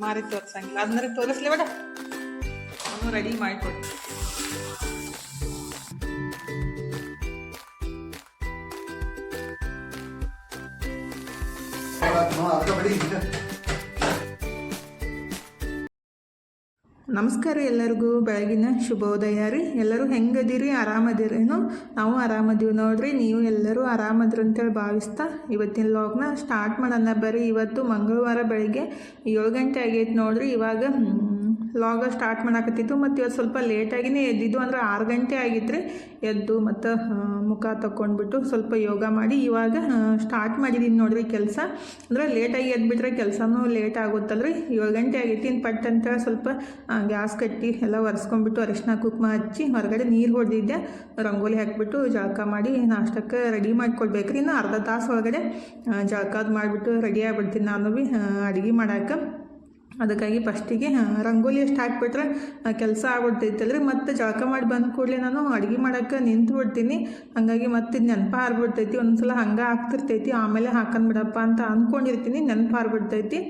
ಮಾರಿ ತೋರ್ಸಂಗಿಲ್ಲ ಅದನ್ನ ತೋರಿಸ್ಲಿ ಬೇಡ ಅವನು ರೆಡಿ ಮಾಡಿಕೊಡು. ನಮಸ್ಕಾರ ಎಲ್ಲರಿಗೂ ಬೆಳಗಿನ ಶುಭೋದಯ ರೀ. ಎಲ್ಲರೂ ಹೆಂಗದಿರಿ? ಆರಾಮದಿರೇನು? ನಾವು ಆರಾಮದೀವಿ ನೋಡ್ರಿ. ನೀವು ಎಲ್ಲರೂ ಆರಾಮದ್ರಿ ಅಂತೇಳಿ ಭಾವಿಸ್ತಾ ಇವತ್ತಿನ ಲಾಗ್ನ ಸ್ಟಾರ್ಟ್ ಮಾಡೋಣ ಬರ್ರಿ. ಇವತ್ತು ಮಂಗಳವಾರ ಬೆಳಿಗ್ಗೆ 7 ಗಂಟೆ ಆಗೈತೆ ನೋಡ್ರಿ. ಇವಾಗ ಲಾಗ ಸ್ಟಾರ್ಟ್ ಮಾಡಾಕತ್ತಿದ್ದು ಮತ್ತು ಇವತ್ತು ಸ್ವಲ್ಪ ಲೇಟಾಗಿನೇ ಎದ್ದಿದ್ದು, ಅಂದ್ರೆ 6 ಗಂಟೆ ಆಗಿತ್ತು ರೀ. ಎದ್ದು ಮತ್ತು ಮುಖ ತಗೊಂಡ್ಬಿಟ್ಟು ಸ್ವಲ್ಪ ಯೋಗ ಮಾಡಿ ಇವಾಗ ಸ್ಟಾರ್ಟ್ ಮಾಡಿದ್ದೀನಿ ನೋಡ್ರಿ ಕೆಲಸ. ಅಂದರೆ ಲೇಟಾಗಿ ಎದ್ಬಿಟ್ರೆ ಕೆಲಸನೂ ಲೇಟ್ ಆಗುತ್ತಲ್ರಿ. 7 ಗಂಟೆ ಆಗೈತಿ. ಇನ್ನು ಪಟ್ ಅಂತ ಸ್ವಲ್ಪ ಗ್ಯಾಸ್ ಕಟ್ಟಿ ಎಲ್ಲ ಒರೆಸ್ಕೊಂಡ್ಬಿಟ್ಟು ಅರಿಶಿನ ಕುಂಕುಮ ಹಚ್ಚಿ ಹೊರಗಡೆ ನೀರು ಹೊಡೆದಿದ್ದೆ, ರಂಗೋಲಿ ಹಾಕಿಬಿಟ್ಟು ಜಳಕ ಮಾಡಿ ನಾಷ್ಟಕ್ಕೆ ರೆಡಿ ಮಾಡ್ಕೊಳ್ಬೇಕ್ರಿ. ಇನ್ನು ಅರ್ಧ ತಾಸು ಒಳಗಡೆ ಜಳಕಾದ್ ಮಾಡಿಬಿಟ್ಟು ರೆಡಿ ಆಗ್ಬಿಡ್ತೀನಿ ನಾನು ಭೀ ಅಡುಗೆ ಮಾಡೋಕೆ. ಅದಕ್ಕಾಗಿ ಫಸ್ಟಿಗೆ ರಂಗೋಲಿ ಎಷ್ಟು ಹಾಕ್ಬಿಟ್ರೆ ಕೆಲಸ ಆಗ್ಬಿಡ್ತೈತಲ್ರಿ. ಮತ್ತು ಜಳಕ ಮಾಡಿ ಬಂದ ಕೂಡಲೇ ನಾನು ಅಡುಗೆ ಮಾಡೋಕ್ಕೆ ನಿಂತು ಬಿಡ್ತೀನಿ. ಹಾಗಾಗಿ ಮತ್ತೆ ನೆನಪು ಹಾರ್ಬಿಡ್ತೈತಿ. ಒಂದ್ಸಲ ಹಂಗೆ ಆಗ್ತಿರ್ತೈತಿ, ಆಮೇಲೆ ಹಾಕೊಂಡ್ಬಿಡಪ್ಪ ಅಂತ ಅಂದ್ಕೊಂಡಿರ್ತೀನಿ, ನೆನಪು ಹಾರ್ಬಿಡ್ತೈತಿ.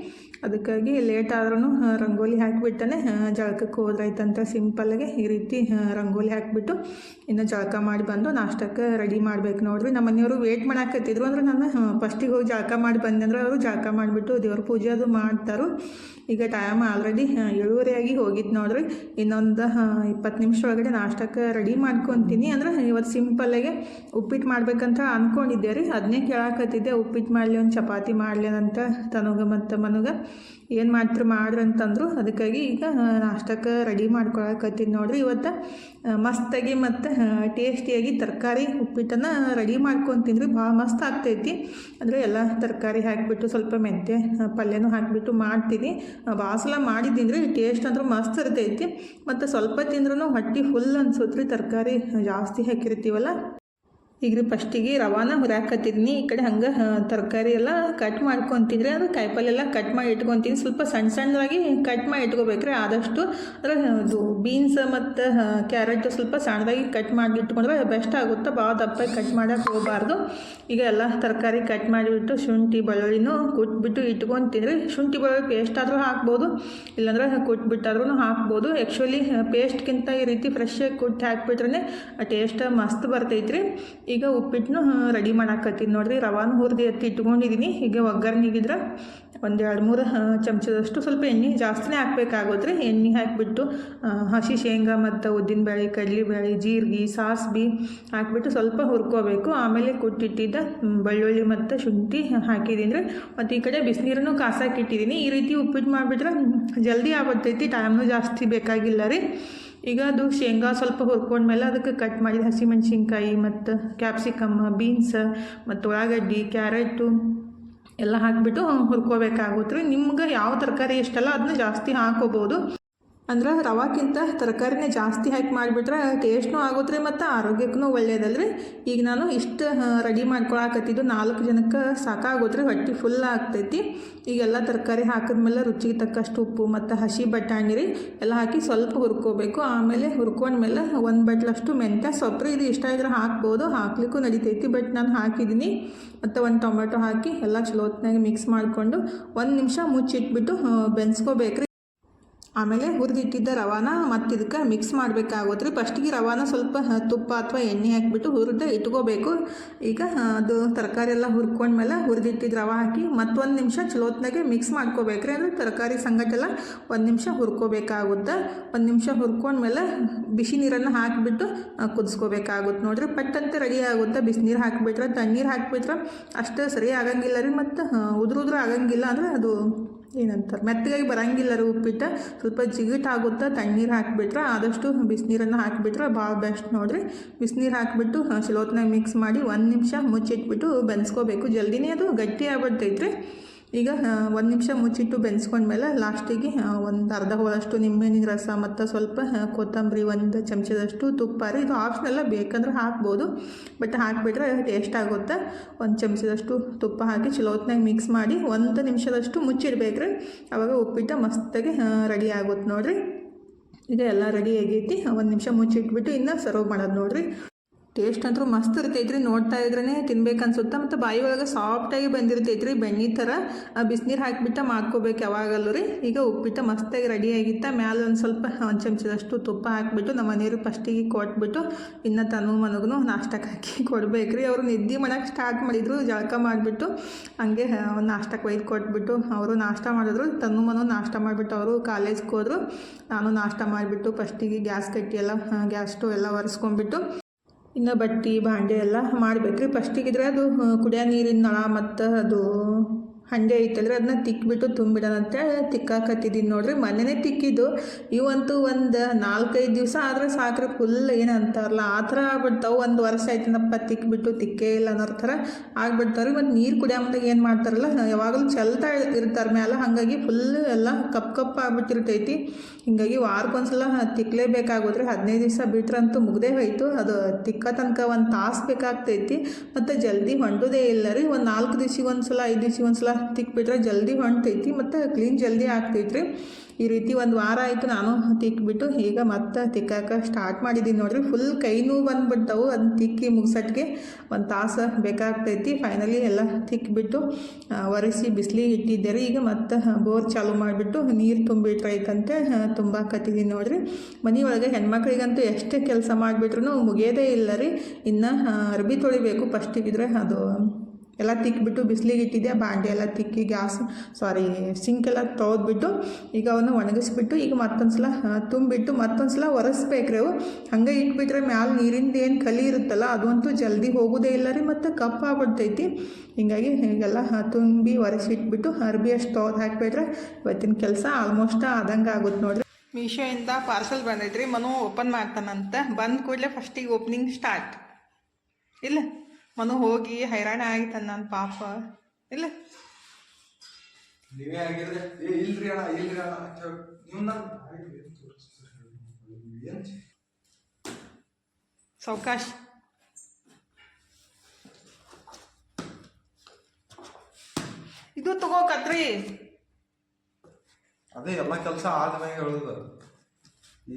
ಅದಕ್ಕಾಗಿ ಲೇಟ್ ಆದ್ರೂ ರಂಗೋಲಿ ಹಾಕಿಬಿಟ್ಟನೆ ಜಳಕಕ್ಕೆ ಹೋದ್ರಾಯ್ತಂತ ಸಿಂಪಲ್ಲಾಗೆ ಈ ರೀತಿ ರಂಗೋಲಿ ಹಾಕಿಬಿಟ್ಟು ಇನ್ನು ಜಳಕ ಮಾಡಿ ಬಂದು ನಾಷ್ಟಕ್ಕೆ ರೆಡಿ ಮಾಡ್ಬೇಕು ನೋಡ್ರಿ. ನಮ್ಮ ಮನೆಯವರು ವೇಟ್ ಮಾಡಾಕತ್ತಿದ್ರು. ಅಂದ್ರೆ ನಾನು ಫಸ್ಟಿಗೆ ಹೋಗಿ ಜಳಕ ಮಾಡಿ ಬಂದೆ ಅಂದ್ರೆ ಅವರು ಜಳಕ ಮಾಡಿಬಿಟ್ಟು ದೇವ್ರ ಪೂಜೆ ಅದು ಮಾಡ್ತಾರೆ. ಈಗ ಟೈಮ್ ಆಲ್ರೆಡಿ 7:30 ಆಗಿ ಹೋಗಿತ್ತು ನೋಡ್ರಿ. ಇನ್ನೊಂದು 20 ನಿಮಿಷ ಒಳಗಡೆ ನಾಷ್ಟಕ್ಕೆ ರೆಡಿ ಮಾಡ್ಕೊತೀನಿ. ಅಂದ್ರೆ ಇವತ್ತು ಸಿಂಪಲ್ಲಾಗೆ ಉಪ್ಪಿಟ್ಟು ಮಾಡ್ಬೇಕಂತ ಅಂದ್ಕೊಂಡಿದ್ದೆ ರೀ. ಅದನ್ನೇ ಕೇಳಾಕತ್ತಿದ್ದೆ, ಉಪ್ಪಿಟ್ಟು ಮಾಡಲಿ ಒಂದು ಚಪಾತಿ ಮಾಡಲಿ ಅಂತ ತನಗ ಮತ್ತು ಮನಗ ಏನು ಮಾಡ್ತೀರಿ ಮಾಡ್ರಿ ಅಂತಂದರು. ಅದಕ್ಕಾಗಿ ಈಗ ನಾಷ್ಟಕ್ಕೆ ರೆಡಿ ಮಾಡ್ಕೊಳಕತ್ತೀನಿ ನೋಡ್ರಿ. ಇವತ್ತು ಮಸ್ತಾಗಿ ಮತ್ತು ಟೇಸ್ಟಿಯಾಗಿ ತರಕಾರಿ ಉಪ್ಪಿಟ್ಟನ್ನು ರೆಡಿ ಮಾಡ್ಕೊತೀನಿ ರೀ. ಭಾಳ ಮಸ್ತ್ ಆಗ್ತೈತಿ. ಅಂದರೆ ಎಲ್ಲ ತರಕಾರಿ ಹಾಕಿಬಿಟ್ಟು ಸ್ವಲ್ಪ ಮೆಂತ್ಯ ಪಲ್ಯನೂ ಹಾಕಿಬಿಟ್ಟು ಮಾಡ್ತೀನಿ. ಭಾಳ ಸಲ ಮಾಡಿದ್ದೀನಿ ರೀ. ಟೇಸ್ಟ್ ಅಂದ್ರೆ ಮಸ್ತ್ ಇರ್ತೈತಿ. ಮತ್ತು ಸ್ವಲ್ಪ ತಿಂದ್ರೂ ಹೊಟ್ಟೆ ಫುಲ್ ಅನ್ಸುತ್ತೆ ರೀ, ತರಕಾರಿ ಜಾಸ್ತಿ ಹಾಕಿರ್ತೀವಲ್ಲ. ಈಗ ರೀ ಫಸ್ಟಿಗೆ ರವಾನ ಹುರಾಕತ್ತಿದ್ದೀನಿ. ಈ ಕಡೆ ಹಂಗೆ ತರಕಾರಿ ಎಲ್ಲ ಕಟ್ ಮಾಡ್ಕೊತಿದ್ರೆ ಅದು ಕಾಯಿಪಲ್ಲೆ ಎಲ್ಲ ಕಟ್ ಮಾಡಿ ಇಟ್ಕೊತೀನಿ. ಸ್ವಲ್ಪ ಸಣ್ಣ ಸಣ್ಣದಾಗಿ ಕಟ್ ಮಾಡಿ ಇಟ್ಕೋಬೇಕ್ರಿ ಆದಷ್ಟು. ಅಂದರೆ ಅದು ಬೀನ್ಸ್ ಮತ್ತು ಕ್ಯಾರೆಟ್ ಸ್ವಲ್ಪ ಸಣ್ಣದಾಗಿ ಕಟ್ ಮಾಡಿ ಇಟ್ಕೊಂಡ್ರೆ ಬೆಸ್ಟ್ ಆಗುತ್ತೆ. ಭಾಳ ದಪ್ಪಾಗಿ ಕಟ್ ಮಾಡೋಕೆ ಹೋಗಬಾರ್ದು. ಈಗ ಎಲ್ಲ ತರಕಾರಿ ಕಟ್ ಮಾಡಿಬಿಟ್ಟು ಶುಂಠಿ ಬೆಳ್ಳುಳ್ಳಿನೂ ಕುಟ್ಬಿಟ್ಟು ಇಟ್ಕೊತೀನಿ. ಶುಂಠಿ ಬೆಳ್ಳುಳ್ಳಿ ಪೇಸ್ಟ್ ಆದರೂ ಹಾಕ್ಬೋದು, ಇಲ್ಲಾಂದ್ರೆ ಕುಟ್ಬಿಟ್ಟಾದ್ರೂ ಹಾಕ್ಬೋದು. ಆ್ಯಕ್ಚುಲಿ ಪೇಸ್ಟ್ಗಿಂತ ಈ ರೀತಿ ಫ್ರೆಶ್ಶಾಗಿ ಕುಟ್ಟಿ ಹಾಕ್ಬಿಟ್ರೆ ಟೇಸ್ಟ್ ಮಸ್ತ್ ಬರ್ತೈತ್ರಿ. ಈಗ ಉಪ್ಪಿಟ್ಟನ್ನು ರೆಡಿ ಮಾಡಾಕತ್ತೀನಿ ನೋಡ್ರಿ. ರವಾನ ಹುರಿದು ಎತ್ತಿ ಇಟ್ಕೊಂಡಿದ್ದೀನಿ. ಈಗ ಒಗ್ಗರಣೆಗಿದ್ರೆ 1-2-3 ಚಮಚದಷ್ಟು ಸ್ವಲ್ಪ ಎಣ್ಣೆ ಜಾಸ್ತಿನೇ ಹಾಕ್ಬೇಕಾಗುತ್ತೆ ರೀ. ಎಣ್ಣೆ ಹಾಕಿಬಿಟ್ಟು ಹಸಿ ಶೇಂಗಾ ಮತ್ತು ಉದ್ದಿನಬೇಳೆ, ಕಡಲೆಬೇಳೆ, ಜೀರಿಗೆ, ಸಾಸಿವೆ ಹಾಕಿಬಿಟ್ಟು ಸ್ವಲ್ಪ ಹುರ್ಕೋಬೇಕು. ಆಮೇಲೆ ಕುಟ್ಟಿಟ್ಟಿದ್ದ ಬೆಳ್ಳುಳ್ಳಿ ಮತ್ತು ಶುಂಠಿ ಹಾಕಿದ್ದೀನಿ ರೀ. ಮತ್ತು ಈ ಕಡೆ ಬಿಸಿನೀರನ್ನು ಕಾಸಾಕಿಟ್ಟಿದ್ದೀನಿ. ಈ ರೀತಿ ಉಪ್ಪಿಟ್ಟು ಮಾಡಿಬಿಟ್ರೆ ಜಲ್ದಿ ಆಗ್ಬಿಡ್ತೈತಿ, ಟೈಮ್ನೂ ಜಾಸ್ತಿ ಬೇಕಾಗಿಲ್ಲ ರೀ. ಈಗ ಅದು ಶೇಂಗಾ ಸ್ವಲ್ಪ ಹುರ್ಕೊಂಡ್ಮೇಲೆ ಅದಕ್ಕೆ ಕಟ್ ಮಾಡಿದ ಹಸಿಮೆಣ್ಸಿನ್ಕಾಯಿ ಮತ್ತು ಕ್ಯಾಪ್ಸಿಕಮ್, ಬೀನ್ಸ್ ಮತ್ತು ಉಳ್ಳಾಗಡ್ಡಿ, ಕ್ಯಾರೆಟು ಎಲ್ಲ ಹಾಕಿಬಿಟ್ಟು ಹುರ್ಕೋಬೇಕಾಗುತ್ತೆ ರೀ. ನಿಮ್ಗೆ ಯಾವ ತರಕಾರಿ ಇಷ್ಟಲ್ಲ ಅದನ್ನ ಜಾಸ್ತಿ ಹಾಕೋಬೋದು. ಅಂದ್ರೆ ರವಾಕ್ಕಿಂತ ತರಕಾರಿನೇ ಜಾಸ್ತಿ ಹಾಕಿ ಮಾಡಿಬಿಟ್ರೆ ಟೇಸ್ಟ್ನೂ ಆಗುತ್ತೆ ರೀ ಮತ್ತು ಆರೋಗ್ಯಕ್ಕೂ ಒಳ್ಳೆಯದಲ್ರಿ. ಈಗ ನಾನು ಇಷ್ಟು ರೆಡಿ ಮಾಡ್ಕೊಳಕತ್ತಿದ್ದು 4 ಜನಕ್ಕೆ ಸಾಕಾಗುತ್ತೆ ರೀ. ಹೊಟ್ಟೆ ಫುಲ್ ಆಗ್ತೈತಿ. ಈಗೆಲ್ಲ ತರಕಾರಿ ಹಾಕಿದ್ಮೇಲೆ ರುಚಿಗೆ ತಕ್ಕಷ್ಟು ಉಪ್ಪು ಮತ್ತು ಹಸಿ ಬಟಾಣಿ ರೀ ಎಲ್ಲ ಹಾಕಿ ಸ್ವಲ್ಪ ಹುರ್ಕೋಬೇಕು. ಆಮೇಲೆ ಹುರ್ಕೊಂಡ್ಮೇಲೆ 1 ಬಟ್ಲಷ್ಟು ಮೆಂತ್ಯ ಸೊಪ್ಪು ರೀ. ಇದು ಇಷ್ಟ ಇದ್ರೆ ಹಾಕ್ಬೋದು, ಹಾಕ್ಲಿಕ್ಕೂ ನಡಿತೈತಿ. ಬಟ್ ನಾನು ಹಾಕಿದ್ದೀನಿ. ಮತ್ತು 1 ಟೊಮೆಟೊ ಹಾಕಿ ಎಲ್ಲ ಚಲೋ ಹೊತ್ನಾಗ ಮಿಕ್ಸ್ ಮಾಡಿಕೊಂಡು 1 ನಿಮಿಷ ಮುಚ್ಚಿಟ್ಬಿಟ್ಟು ಬೆನ್ಸ್ಕೋಬೇಕ್ರಿ. ಆಮೇಲೆ ಹುರಿದಿಟ್ಟಿದ್ದ ರವಾನ ಮತ್ತು ಇದಕ್ಕೆ ಮಿಕ್ಸ್ ಮಾಡಬೇಕಾಗುತ್ತೆ ರೀ. ಫಸ್ಟಿಗೆ ರವಾನ ಸ್ವಲ್ಪ ತುಪ್ಪ ಅಥವಾ ಎಣ್ಣೆ ಹಾಕಿಬಿಟ್ಟು ಹುರಿದು ಇಟ್ಕೋಬೇಕು. ಈಗ ಅದು ತರಕಾರಿ ಎಲ್ಲ ಹುರ್ಕೊಂಡ್ಮೇಲೆ ಹುರಿದಿಟ್ಟಿದ್ದು ರವೆ ಹಾಕಿ ಮತ್ತೊಂದು ನಿಮಿಷ ಚಲೋತ್ನಾಗೆ ಮಿಕ್ಸ್ ಮಾಡ್ಕೋಬೇಕ್ರಿ. ಅಂದರೆ ತರಕಾರಿ ಸಂಗಟೆಲ್ಲ 1 ನಿಮಿಷ ಹುರ್ಕೋಬೇಕಾಗುತ್ತೆ. 1 ನಿಮಿಷ ಹುರ್ಕೊಂಡ್ಮೇಲೆ ಬಿಸಿ ನೀರನ್ನು ಹಾಕಿಬಿಟ್ಟು ಕುದಿಸ್ಕೋಬೇಕಾಗುತ್ತೆ ನೋಡ್ರಿ. ಪಟ್ಟಂತೆ ರೆಡಿ ಆಗುತ್ತೆ. ಬಿಸಿನೀರು ಹಾಕಿಬಿಟ್ರೆ ತಣ್ಣೀರು ಹಾಕಿಬಿಟ್ರೆ ಅಷ್ಟು ಸರಿ ಆಗಂಗಿಲ್ಲ ರೀ. ಮತ್ತು ಉದುರು ಆಗಂಗಿಲ್ಲ, ಅಂದರೆ ಅದು ಏನಂತಾರೆ ಮೆತ್ತಗಾಗಿ ಬರೋಂಗಿಲ್ಲ ರೀ ಉಪ್ಪಿಟ್ಟು. ಸ್ವಲ್ಪ ಜಿಗಿಟಾಗುತ್ತೆ. ತಣ್ಣೀರು ಹಾಕಿಬಿಟ್ರೆ ಆದಷ್ಟು ಬಿಸಿನೀರನ್ನು ಹಾಕಿಬಿಟ್ರೆ ಭಾಳ ಬೆಸ್ಟ್ ನೋಡಿರಿ. ಬಿಸಿನೀರು ಹಾಕಿಬಿಟ್ಟು ಚಲೋತ್ನಾಗ ಮಿಕ್ಸ್ ಮಾಡಿ 1 ನಿಮಿಷ ಮುಚ್ಚಿಟ್ಬಿಟ್ಟು ಬೆನ್ಸ್ಕೋಬೇಕು. ಜಲ್ದಿನೇ ಅದು ಗಟ್ಟಿ ಆಗ್ಬಿಡ್ತೈತ್ರಿ. ಈಗ 1 ನಿಮಿಷ ಮುಚ್ಚಿಟ್ಟು ಬೆನ್ಸ್ಕೊಂಡ್ಮೇಲೆ ಲಾಸ್ಟಿಗೆ ಒಂದು ಅರ್ಧ ಹೋಳಷ್ಟು ನಿಂಬೆಹಣ್ಣಿನ ರಸ ಮತ್ತು ಸ್ವಲ್ಪ ಕೊತ್ತಂಬರಿ, 1 ಚಮಚದಷ್ಟು ತುಪ್ಪ ರೀ. ಇದು ಆಪ್ಷನಲ್ಲ, ಬೇಕಂದ್ರೆ ಹಾಕ್ಬೋದು, ಬಟ್ ಹಾಕಿಬಿಟ್ರೆ ಟೇಸ್ಟ್ ಆಗುತ್ತೆ. 1 ಚಮಚದಷ್ಟು ತುಪ್ಪ ಹಾಕಿ ಚಲೋತ್ನಾಗ ಮಿಕ್ಸ್ ಮಾಡಿ 1 ನಿಮಿಷದಷ್ಟು ಮುಚ್ಚಿಡ್ಬೇಕ್ರಿ. ಆವಾಗ ಉಪ್ಪಿಟ್ಟು ಮಸ್ತಾಗಿ ರೆಡಿ ಆಗುತ್ತೆ ನೋಡಿರಿ. ಈಗ ಎಲ್ಲ ರೆಡಿ ಆಗೈತಿ. 1 ನಿಮಿಷ ಮುಚ್ಚಿಟ್ಬಿಟ್ಟು ಇನ್ನು ಸರ್ವ್ ಮಾಡೋದು ನೋಡಿರಿ. ಟೇಸ್ಟ್ ಅಂತೂ ಮಸ್ತ್ ಇರ್ತೈತ್ರಿ. ನೋಡ್ತಾ ಇದ್ರೇ ತಿನ್ಬೇಕು ಅನ್ಸುತ್ತೆ. ಮತ್ತು ಬಾಯಿ ಒಳಗೆ ಸಾಫ್ಟಾಗಿ ಬಂದಿರ್ತೈತ್ರಿ. ಬೆಣ್ಣೆ ಥರ ಬಿಸಿನೀರು ಹಾಕಿಬಿಟ್ಟು ಮಾಡ್ಕೋಬೇಕು ಯಾವಾಗಲ್ಲೂ ರೀ. ಈಗ ಉಪ್ಪಿಟ್ಟು ಮಸ್ತಾಗಿ ರೆಡಿ ಆಗಿತ್ತ. ಮ್ಯಾಲೆ ಒಂದು ಸ್ವಲ್ಪ ಒಂದು ಚಮಚದಷ್ಟು ತುಪ್ಪ ಹಾಕಿಬಿಟ್ಟು ನಮ್ಮ ಮನೆಯವರು ಫಸ್ಟಿಗೆ ಕೊಟ್ಬಿಟ್ಟು ಇನ್ನು ತನು ಮನಗೂ ನಾಷ್ಟಕ್ಕೆ ಹಾಕಿ ಕೊಡ್ಬೇಕ್ರಿ. ಅವರು ನಿದ್ದೆ ಮಾಡೋಕ್ಕೆ ಸ್ಟಾರ್ಟ್ ಮಾಡಿದರು. ಜಳಕ ಮಾಡಿಬಿಟ್ಟು ಹಂಗೆ ಒಂದು ನಾಷ್ಟಕ್ಕೆ ಒಯ್ದು ಕೊಟ್ಬಿಟ್ಟು ಅವರು ನಾಷ್ಟ ಮಾಡಿದ್ರು. ತನು ಮನೂ ನಾಷ್ಟ ಮಾಡಿಬಿಟ್ಟು ಅವರು ಕಾಲೇಜ್ಗೆ ಹೋದರು. ನಾನು ನಾಷ್ಟ ಮಾಡಿಬಿಟ್ಟು ಫಸ್ಟಿಗೆ ಗ್ಯಾಸ್ ಕಟ್ಟಿ ಎಲ್ಲ ಗ್ಯಾಸ್ ಸ್ಟವ್ ಎಲ್ಲ ಒರೆಸ್ಕೊಂಡ್ಬಿಟ್ಟು ಇನ್ನು ಬಟ್ಟೆ ಬಾಂಡೆ ಎಲ್ಲ ಮಾಡಬೇಕ್ರಿ. ಫಸ್ಟಿಗಿದ್ರೆ ಅದು ಕುಡಿಯೋ ನೀರಿನ ನಳ ಮತ್ತು ಅದು ಹಂಡೆ ಐತಲ್ರಿ ಅದನ್ನ ತಿಕ್ಕಿಬಿಟ್ಟು ತುಂಬಿಡೋಣ ಅಂತೇಳಿ ತಿಕ್ಕಾಕತ್ತಿದ್ದೀನಿ ನೋಡ್ರಿ. ಮನೆಯೇ ತಿಕ್ಕಿದ್ದು. ಇವಂತೂ ಒಂದು 4-5 ದಿವಸ ಆದರೆ ಸಾಕ್ರಿ ಫುಲ್ ಏನು ಅಂತಾರಲ್ಲ ಆ ಥರ ಆಗ್ಬಿಡ್ತಾವೆ. ಒಂದು ವರ್ಷ ಆಯ್ತನಪ್ಪ ತಿಕ್ಕಿಬಿಟ್ಟು ತಿಕ್ಕೇ ಇಲ್ಲ ಅನ್ನೋ ಥರ ಆಗ್ಬಿಡ್ತಾವ್ರಿ. ಮತ್ತು ನೀರು ಕುಡಿಯೋ ಮುಂದಾಗ ಏನು ಮಾಡ್ತಾರಲ್ಲ ಯಾವಾಗಲೂ ಚಲ್ತಾ ಇರ್ತಾರೆ ಮ್ಯಾಲೆ, ಹಾಗಾಗಿ ಫುಲ್ ಎಲ್ಲ ಕಪ್ ಆಗ್ಬಿಟ್ಟಿರ್ತೈತಿ. ಹೀಗಾಗಿ ವಾರಕ್ಕೊಂದ್ಸಲ ತಿಕ್ಕಲೇಬೇಕಾಗೋದ್ರಿ. 15 ದಿವಸ ಬಿಟ್ರಂತೂ ಮುಗ್ದೇ ಹೋಯ್ತು. ಅದು ತಿಕ್ಕ ತನಕ ಒಂದು ತಾಸು ಬೇಕಾಗ್ತೈತಿ. ಮತ್ತು ಜಲ್ದಿ ಹೊಂಡೋದೇ ಇಲ್ಲ ರೀ. ಒಂದು 4 ದಿವ್ಸಿಗೆ ಒಂದ್ಸಲ 5 ದಿವ್ಸಿಗೆ ಒಂದ್ಸಲ ತಿಕ್ಬಿಟ್ರೆ ಜಲ್ದಿ ಹೊಂಟೈತಿ ಮತ್ತು ಕ್ಲೀನ್ ಜಲ್ದಿ ಆಗ್ತೈತ್ರಿ. ಈ ರೀತಿ ಒಂದು ವಾರ ಆಯಿತು ನಾನು ತಿಕ್ಬಿಟ್ಟು ಈಗ ಮತ್ತೆ ತಿಕ್ಕಾಕ ಸ್ಟಾರ್ಟ್ ಮಾಡಿದ್ದೀನಿ ನೋಡ್ರಿ. ಫುಲ್ ಕೈ ನೋವು ಬಂದುಬಿಡ್ತಾವೆ. ಅದನ್ನ ತಿಕ್ಕಿ ಮುಗ್ಸೋಟ್ಟಿಗೆ ಒಂದು ತಾಸು ಬೇಕಾಗ್ತೈತಿ. ಫೈನಲಿ ಎಲ್ಲ ತಿಕ್ಬಿಟ್ಟು ಒರೆಸಿ ಬಿಸಿಲಿಗೆ ಇಟ್ಟಿದ್ದೆ ರೀ. ಈಗ ಮತ್ತೆ ಬೋರ್ ಚಾಲು ಮಾಡಿಬಿಟ್ಟು ನೀರು ತುಂಬಿಟ್ರೈತಂತೆ ತುಂಬಾಕತ್ತಿದ್ದೀನಿ ನೋಡ್ರಿ. ಮನೆಯೊಳಗೆ ಹೆಣ್ಮಕ್ಳಿಗಂತೂ ಎಷ್ಟೇ ಕೆಲಸ ಮಾಡಿಬಿಟ್ರು ಮುಗಿಯೋದೇ ಇಲ್ಲ ರೀ. ಇನ್ನು ಅರ್ಬಿ ತೊಳಿಬೇಕು ಫಸ್ಟಿಗಿದ್ರೆ ಅದು ಎಲ್ಲ ತಿಕ್ಕಿಬಿಟ್ಟು ಬಿಸಿಲಿಗೆ ಇಟ್ಟಿದ್ದೆ. ಬಾಂಡೆ ಎಲ್ಲ ತಿಕ್ಕಿ ಸಿಂಕೆಲ್ಲ ತೊಳೆದ್ಬಿಟ್ಟು ಈಗ ಅವನ್ನ ಒಣಗಿಸ್ಬಿಟ್ಟು ಈಗ ಮತ್ತೊಂದು ಸಲ ತುಂಬಿಟ್ಟು ಮತ್ತೊಂದು ಸಲ ಒರೆಸ್ಬೇಕ್ರಿ. ಅವು ಹಂಗೆ ಇಟ್ಬಿಟ್ರೆ ಮ್ಯಾಲೆ ನೀರಿಂದ ಏನು ಕಲಿ ಇರುತ್ತಲ್ಲ ಅದಂತೂ ಜಲ್ದಿ ಹೋಗೋದೇ ಇಲ್ಲ ರೀ. ಮತ್ತು ಕಪ್ಪು ಆಗ್ಬಿಡ್ತೈತಿ. ಹೀಗಾಗಿ ಹೀಗೆಲ್ಲ ತುಂಬಿ ಒರೆಸಿಟ್ಬಿಟ್ಟು ಅರ್ಬಿ ಅಷ್ಟು ತೊಳೆದು ಹಾಕಿಬಿಟ್ರೆ ಇವತ್ತಿನ ಕೆಲಸ ಆಲ್ಮೋಸ್ಟ್ ಆದಂಗೆ ಆಗುತ್ತೆ ನೋಡ್ರಿ. ಮೀಶೋಯಿಂದ ಪಾರ್ಸಲ್ ಬಂದೈತ್ರಿ. ಮನು ಓಪನ್ ಮಾಡ್ತಾನಂತ. ಬಂದ ಕೂಡಲೇ ಫಸ್ಟಿಗೆ ಓಪನಿಂಗ್ ಸ್ಟಾರ್ಟ್. ಇಲ್ಲ ಮನು ಹೋಗಿ ಹೈರಾಣ ಆಗಿತ್ತಾನ ನನ್ನ ಪಾಪ. ಇಲ್ಲ ನೀವೇ ಆಗಿದ್ರೆ ಇಲ್ರಿ ಅಣ್ಣ ನೀವು ಸಾವಕಾಶ ಇದು ತಗೋ ಕತ್ರಿ. ಅದೇ ಎಲ್ಲ ಕೆಲಸ ಆದ್ಮ್ಯಾಗ ಹೇಳುದು.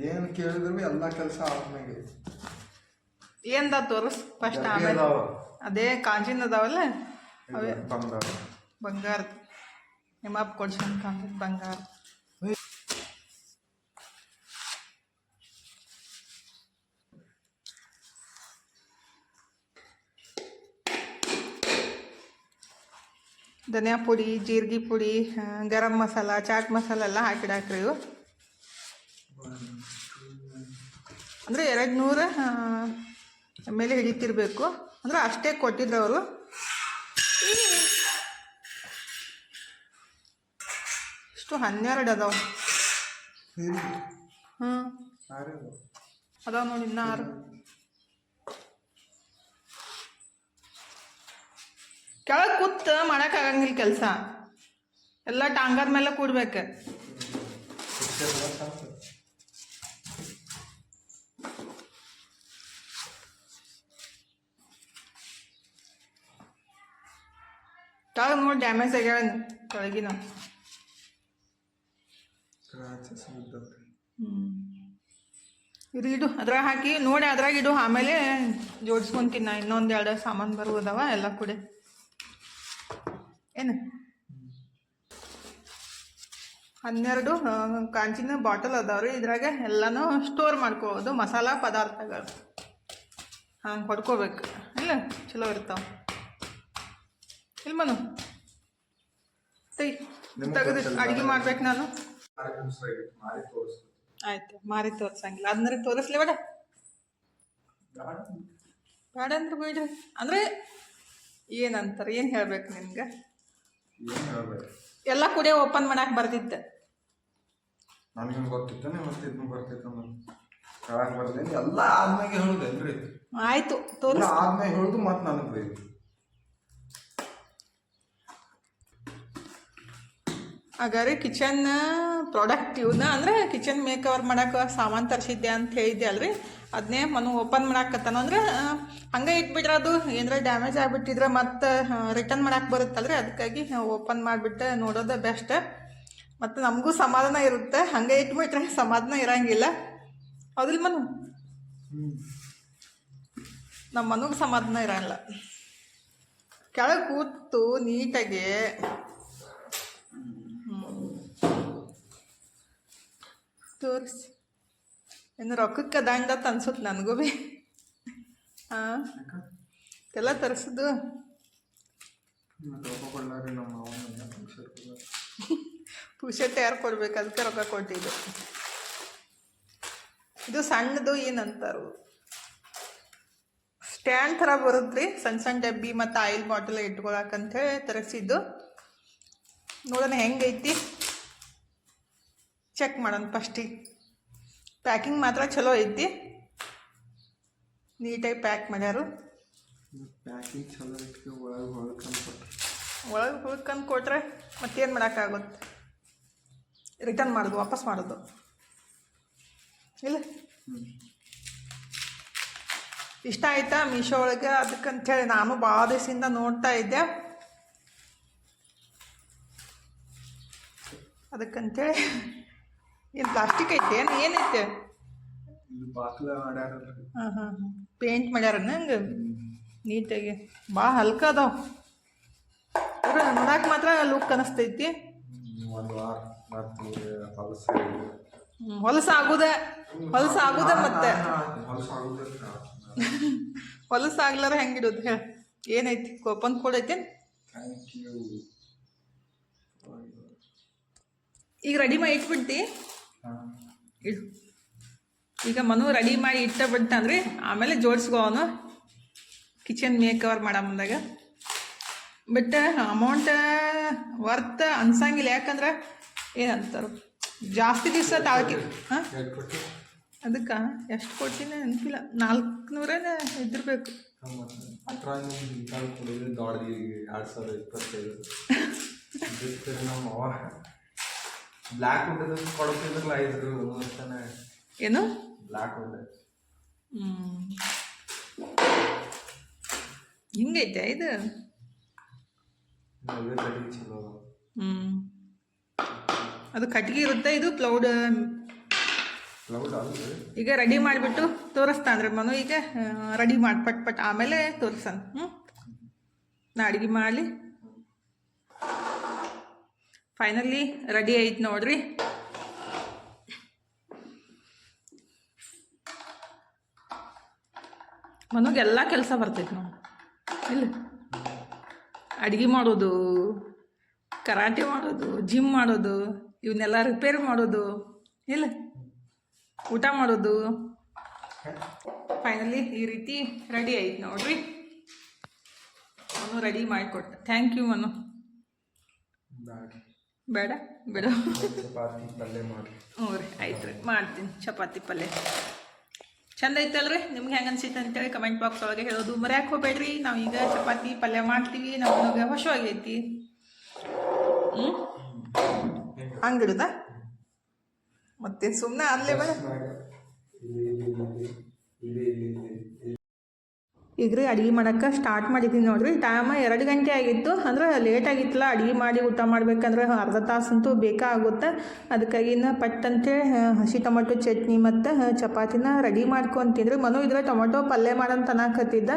ಏನು ಕೇಳಿದ್ರು ಎಲ್ಲ ಕೆಲಸ ಆದ್ಮ್ಯಾಗೆ ಏನ್ದ ತೋರಿಸ್ ಫಸ್ಟ್. ಆಮೇಲೆ ಅದೇ ಕಾಂಜಿನ ಅದಾವಲ್ಲ ಅವೇ ಬಂಗಾರದ ನಿಮ್ಮಪ್ಪ ಕೊಡ್ಸನ್ ಕಾಂಜಿನ ಬಂಗಾರ. ಧನಿಯಾ ಪುಡಿ, ಜೀರಿಗೆ ಪುಡಿ, ಗರಂ ಮಸಾಲ, ಚಾಟ್ ಮಸಾಲ ಎಲ್ಲ ಹಾಕಿಡಾಕ್ರಿ. ಇವು ಅಂದರೆ 200 ml ಹಿಡಿತಿರ್ಬೇಕು. ಅಂದ್ರೆ ಅಷ್ಟೇ ಕೊಟ್ಟಿದ್ರು ಅವರು. ಇಷ್ಟು 12 ಅದಾವ. ಅದಾವ ನೋಡಿ ಇನ್ನ 6. ಕೆಳಗೆ ಕೂತ್ ಮಾಡೋಕ್ಕಾಗಂಗಿಲ್ಲ ಕೆಲಸ. ಎಲ್ಲ ಟಾಂಗದ ಮೇಲೆ ಕೂಡ್ಬೇಕು. ಕೆಳಗೆ ನೋಡಿ ಡ್ಯಾಮೇಜ್ ಆಗ್ಯಾವ ಕೆಳಗಿನ. ಇಡು ಅದ್ರಾಗ ಹಾಕಿ ನೋಡಿ ಅದ್ರಾಗ ಇಡು. ಆಮೇಲೆ ಜೋಡಿಸ್ಕೊಂತೀನಿ ನಾ. ಇನ್ನೊಂದು 2 ಸಾಮಾನು ಬರುವುದವ ಎಲ್ಲ ಕೂಡ. ಏನು 12 ಕಾಂಚಿನ ಬಾಟಲ್ ಅದಾವ್ರಿ. ಇದ್ರಾಗ ಎಲ್ಲನೂ ಸ್ಟೋರ್ ಮಾಡ್ಕೊಳ್ಳೋದು ಮಸಾಲ ಪದಾರ್ಥಗಳು. ಹಂಗೆ ಹೊಡ್ಕೋಬೇಕು. ಇಲ್ಲ ಚಲೋ ಇರ್ತಾವೆ. ಇಲ್ಲ ಮನು ತೆಗೆದು ಅಡುಗೆ ಮಾಡ್ಬೇಕು ನಾನು. ಆಯ್ತು ಮಾರಿ ತೋರ್ಸಂಗಿಲ್ಲ. ಅದನ್ನ ತೋರಿಸ್ಲಿ ಬೇಡ ಬೇಡ ಅಂದ್ರೆ ಬೇಡ್ರಿ. ಅಂದರೆ ಏನಂತಾರೆ ಏನು ಹೇಳ್ಬೇಕು ನಿಮ್ಗೆ? ಎಲ್ಲ ಕೂಡ ಓಪನ್ ಮಾಡಕ್ಕೆ ಬರ್ತಿದ್ದೆ. ನನಗೆ ಗೊತ್ತಿತ್ತು ಮತ್ತೆ ಇದನ್ನು ಬರ್ತಿತ್ತು ಕೆಳಗೆ ಬರ್ತೀನಿ. ಎಲ್ಲ ಆದ್ಮೇಲೆ ಹೇಳುದೇನ್ರಿ? ಆಯ್ತು ತೋರಿಸ್ ಆದ್ಮೇಲೆ ಹೇಳುದು ಮತ್ತೆ ನನಗೆ ಹಾಗಾದ್ರೆ ಕಿಚನ್ ಪ್ರಾಡಕ್ಟ್ ಇವನ್ನ ಅಂದರೆ ಕಿಚನ್ ಮೇಕವರ್ ಮಾಡೋಕೆ ಸಾಮಾನು ತರಿಸಿದ್ದೆ ಅಂತ ಹೇಳಿದ್ದೆ ಅಲ್ರಿ. ಅದನ್ನೇ ಮನು ಓಪನ್ ಮಾಡಾಕತ್ತಾನ. ಅಂದ್ರೆ ಹಂಗೆ ಇಟ್ಬಿಟ್ರೆ ಅದು ಏನಾರ ಡ್ಯಾಮೇಜ್ ಆಗಿಬಿಟ್ಟಿದ್ರೆ ಮತ್ತೆ ರಿಟರ್ನ್ ಮಾಡಕ್ಕೆ ಬರುತ್ತಲ್ರಿ. ಅದಕ್ಕಾಗಿ ಓಪನ್ ಮಾಡಿಬಿಟ್ಟು ನೋಡೋದು ಬೆಸ್ಟ್. ಮತ್ತು ನಮಗೂ ಸಮಾಧಾನ ಇರುತ್ತೆ. ಹಂಗೆ ಇಟ್ಬಿಟ್ರೆ ಸಮಾಧಾನ ಇರೋಂಗಿಲ್ಲ. ಹೌದಿಲ್ಲ ಮನು? ನಮ್ಮ ಮನೆಗೆ ಸಮಾಧಾನ ಇರಲ್ಲ. ಕೆಳಗೆ ಕೂತು ನೀಟಾಗಿ ತೋರಿಸಿ ಇನ್ನು ರೊಕ್ಕಕ್ಕೆ ದಂಡತ್ ಅನ್ಸುತ್ತೆ ನನಗೂ ಭೀ. ಹಾಂ ಎಲ್ಲ ತರಿಸೋದು ಪುಷಟ್ ಯಾರು ಕೊಡ್ಬೇಕು, ಅದಕ್ಕೆ ರೊಕ್ಕ ಕೊಟ್ಟಿದ್ದು. ಇದು ಸಣ್ಣದು ಏನಂತಾರು ಸ್ಟ್ಯಾಂಡ್ ಥರ ಬರುತ್ತೆ ರೀ, ಸಣ್ಣ ಸಣ್ಣ ಡಬ್ಬಿ ಮತ್ತು ಆಯಿಲ್ ಬಾಟಲ್ ಇಟ್ಕೊಳಕಂತೇಳಿ ತರಿಸಿದ್ದು. ನೋಡೋಣ ಹೆಂಗೈತಿ, ಚೆಕ್ ಮಾಡೋಣ ಫಸ್ಟಿಗೆ. ಪ್ಯಾಕಿಂಗ್ ಮಾತ್ರ ಚಲೋ ಐತಿ, ನೀಟಾಗಿ ಪ್ಯಾಕ್ ಮಾಡ್ಯಾರು. ಪ್ಯಾಕಿಂಗ್ ಚಲೋ ಐತಿ, ಒಳಗೆ ಹುಳ್ಕಂದು ಕೊಟ್ರೆ ಮತ್ತೇನು ಮಾಡೋಕ್ಕಾಗುತ್ತೆ, ರಿಟರ್ನ್ ಮಾಡೋದು, ವಾಪಸ್ ಮಾಡೋದು ಇಲ್ಲ. ಇಷ್ಟ ಆಯ್ತಾ ಮೀಶೋ ಒಳಗೆ, ಅದಕ್ಕಂಥೇಳಿ ನಾನು ಭಾಳ ದಿವಸದಿಂದ ನೋಡ್ತಾ ಇದ್ದೆ. ಅದಕ್ಕಂತೇಳಿ ಏನು ಪ್ಲಾಸ್ಟಿಕ್ ಐತೆ ಏನೈತೆ? ಹಾಂ ಹಾಂ ಪೇಂಟ್ ಮಾಡ್ಯಾರ ನಂಗೆ ನೀಟಾಗಿ, ಭಾಳ ಹಲ್ಕ ಅದಾವ. ನೋಡಕ್ಕೆ ಮಾತ್ರ ಲುಕ್ ಅನಿಸ್ತೈತಿ. ಹೊಲಸಾಗುದ ಮತ್ತೆ ಹೊಲಸಾಗ್ಲಾರ ಹೆಂಗಿಡೋದು ಹೇಳ? ಏನೈತಿ ಕೋಪನ್ ಕೋಡ್ ಐತೆ? ಈಗ ರೆಡಿ ಮಾಡಿ ಇಟ್ಬಿಡ್ತಿ ಇಡು. ಈಗ ಮನು ರೆಡಿ ಮಾಡಿ ಇಟ್ಟ ಬಿಡ್ತಾನ್ರಿ, ಆಮೇಲೆ ಜೋಡಿಸ್ಕೋ ಅವನು ಕಿಚನ್ ಮೇಕವರ್ ಮಾಡೋ ಮುಂದಾಗ. ಬಟ್ ಅಮೌಂಟ್ ವರ್ತ್ ಅನ್ಸಂಗಿಲ್ಲ, ಯಾಕಂದ್ರೆ ಏನಂತಾರ ಜಾಸ್ತಿ ದಿವಸ ತಾಳ್ಕಿ. ಹಾಂ ಅದಕ್ಕೆ ಎಷ್ಟು ಕೊಡ್ತೀನಿ ಅನ್ಸಿಲ್ಲ, 400 ಇದ್ದಿರ್ಬೇಕು. ಬ್ಲ್ಯಾಕ್ ವುಡ್ ಕೊಡ್ತಿದ್ರಲ್ಲ ಏನು ಬ್ಲ್ಯಾಕ್ ವುಡ್ ಹಿಂಗೈತೆ ಇದು. ಚಲೋ. ಅದು ಕಟ್ಗೆ ಇರುತ್ತೆ, ಇದು ಕ್ಲೌಡ್. ಈಗ ರೆಡಿ ಮಾಡಿಬಿಟ್ಟು ತೋರಿಸ್ತಾನ್ರಿ ಮನು. ಈಗ ರೆಡಿ ಮಾಡಿ ಪಟ್ ಆಮೇಲೆ ತೋರಿಸ್ತಾನ. ನಾ ಅಡುಗೆ ಮಾಡಲಿ. ಫೈನಲಿ ರೆಡಿ ಐತೆ ನೋಡ್ರಿ. ಮನುಗೆಲ್ಲ ಕೆಲಸ ಬರ್ತೈತೆ ನೋಡಿ ಇಲ್ಲ. ಅಡುಗೆ ಮಾಡೋದು, ಕರಾಟೆ ಮಾಡೋದು, ಜಿಮ್ ಮಾಡೋದು, ಇವನ್ನೆಲ್ಲ ರಿಪೇರ್ ಮಾಡೋದು ಇಲ್ಲ, ಊಟ ಮಾಡೋದು. ಫೈನಲಿ ಈ ರೀತಿ ರೆಡಿ ಆಯ್ತು ನೋಡ್ರಿ. ಮನು ರೆಡಿ ಮಾಡಿಕೊಟ್ಟ. Thank you Manu. ಬೇಡ ಬೇಡ ಚಪಾತಿ ಪಲ್ಯ ಮಾಡಿ. ಹ್ಞೂ ರೀ ಆಯ್ತು ರೀ, ಮಾಡ್ತೀನಿ ಚಪಾತಿ ಪಲ್ಯ. ಚಂದ ಐತಲ್ರಿ? ನಿಮ್ಗೆ ಹೆಂಗೆ ಅನ್ಸಿತ್ತು ಅಂತೇಳಿ ಕಮೆಂಟ್ ಬಾಕ್ಸ್ ಒಳಗೆ ಹೇಳೋದು ಮರ್ಯಾಕೆ ಹೋಗ್ಬೇಡ್ರಿ. ನಾವೀಗ ಚಪಾತಿ ಪಲ್ಯ ಮಾಡ್ತೀವಿ, ನಮಗೆ ಹೊಸವಾಗೈತಿ. ಹಂಗಿಡುದ ಮತ್ತೆ ಸುಮ್ಮನೆ ಅಲ್ಲೇ ಬೇಡ. ಈಗ ರೀ ಅಡುಗೆ ಮಾಡೋಕ್ಕೆ ಸ್ಟಾರ್ಟ್ ಮಾಡಿದ್ದೀನಿ ನೋಡಿರಿ. ಟೈಮ್ 2 ಗಂಟೆ ಆಗಿತ್ತು, ಅಂದ್ರೆ ಲೇಟ್ ಆಗಿತ್ತಲ್ಲ. ಅಡುಗೆ ಮಾಡಿ ಊಟ ಮಾಡ್ಬೇಕಂದ್ರೆ ಅರ್ಧ ತಾಸಂತೂ ಬೇಕಾಗುತ್ತೆ. ಅದಕ್ಕಾಗಿ ಇನ್ನು ಪಟ್ಟಂತೇಳಿ ಹಸಿ ಟೊಮೆಟೊ ಚಟ್ನಿ ಮತ್ತು ಚಪಾತಿನ ರೆಡಿ ಮಾಡ್ಕೊತಿದ್ರಿ. ಮನು ಇದ್ರೆ ಟೊಮೆಟೊ ಪಲ್ಯ ಮಾಡಂತ ಅನ್ನಕತ್ತಿದ್ದ.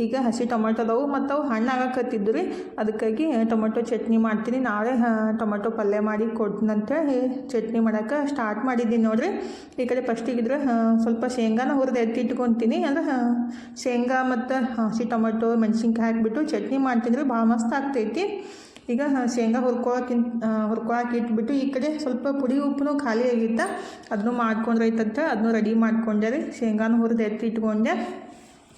ಈಗ ಹಸಿ ಟೊಮೆಟೊದವು ಮತ್ತು ಅವು ಹಣ್ಣಾಗಕತ್ತಿದ್ದು ರೀ. ಅದಕ್ಕಾಗಿ ಟೊಮೆಟೊ ಚಟ್ನಿ ಮಾಡ್ತೀನಿ, ನಾಳೆ ಟೊಮೆಟೊ ಪಲ್ಯ ಮಾಡಿ ಕೊಡ್ತೀನಂತೇಳಿ ಚಟ್ನಿ ಮಾಡೋಕ್ಕೆ ಸ್ಟಾರ್ಟ್ ಮಾಡಿದ್ದೀನಿ ನೋಡಿರಿ. ಈ ಕಡೆ ಫಸ್ಟಿಗಿದ್ರೆ ಸ್ವಲ್ಪ ಶೇಂಗಾನ ಹುರಿದು ಎತ್ತಿಟ್ಕೊತೀನಿ. ಅಂದ್ರೆ ಶೇಂಗಾ ಮತ್ತು ಹಸಿ ಟೊಮೆಟೊ ಮೆಣಸಿನ್ಕಾಯಿ ಹಾಕಿಬಿಟ್ಟು ಚಟ್ನಿ ಮಾಡ್ತೀನಿ ರೀ, ಭಾಳ ಮಸ್ತ್ ಆಗ್ತೈತಿ. ಈಗ ಶೇಂಗಾ ಹುರ್ಕೊಳಕ್ಕೆ ಇಟ್ಬಿಟ್ಟು ಈ ಕಡೆ ಸ್ವಲ್ಪ ಪುಡಿ ಉಪ್ಪು ಖಾಲಿ ಆಗಿತ್ತು, ಅದನ್ನು ಮಾಡ್ಕೊಂಡ್ರೆ ಐತಂತ ಅದನ್ನು ರೆಡಿ ಮಾಡ್ಕೊಂಡೆ ರೀ. ಶೇಂಗಾನ ಹುರಿದು ಎತ್ತಿಟ್ಕೊಂಡೆ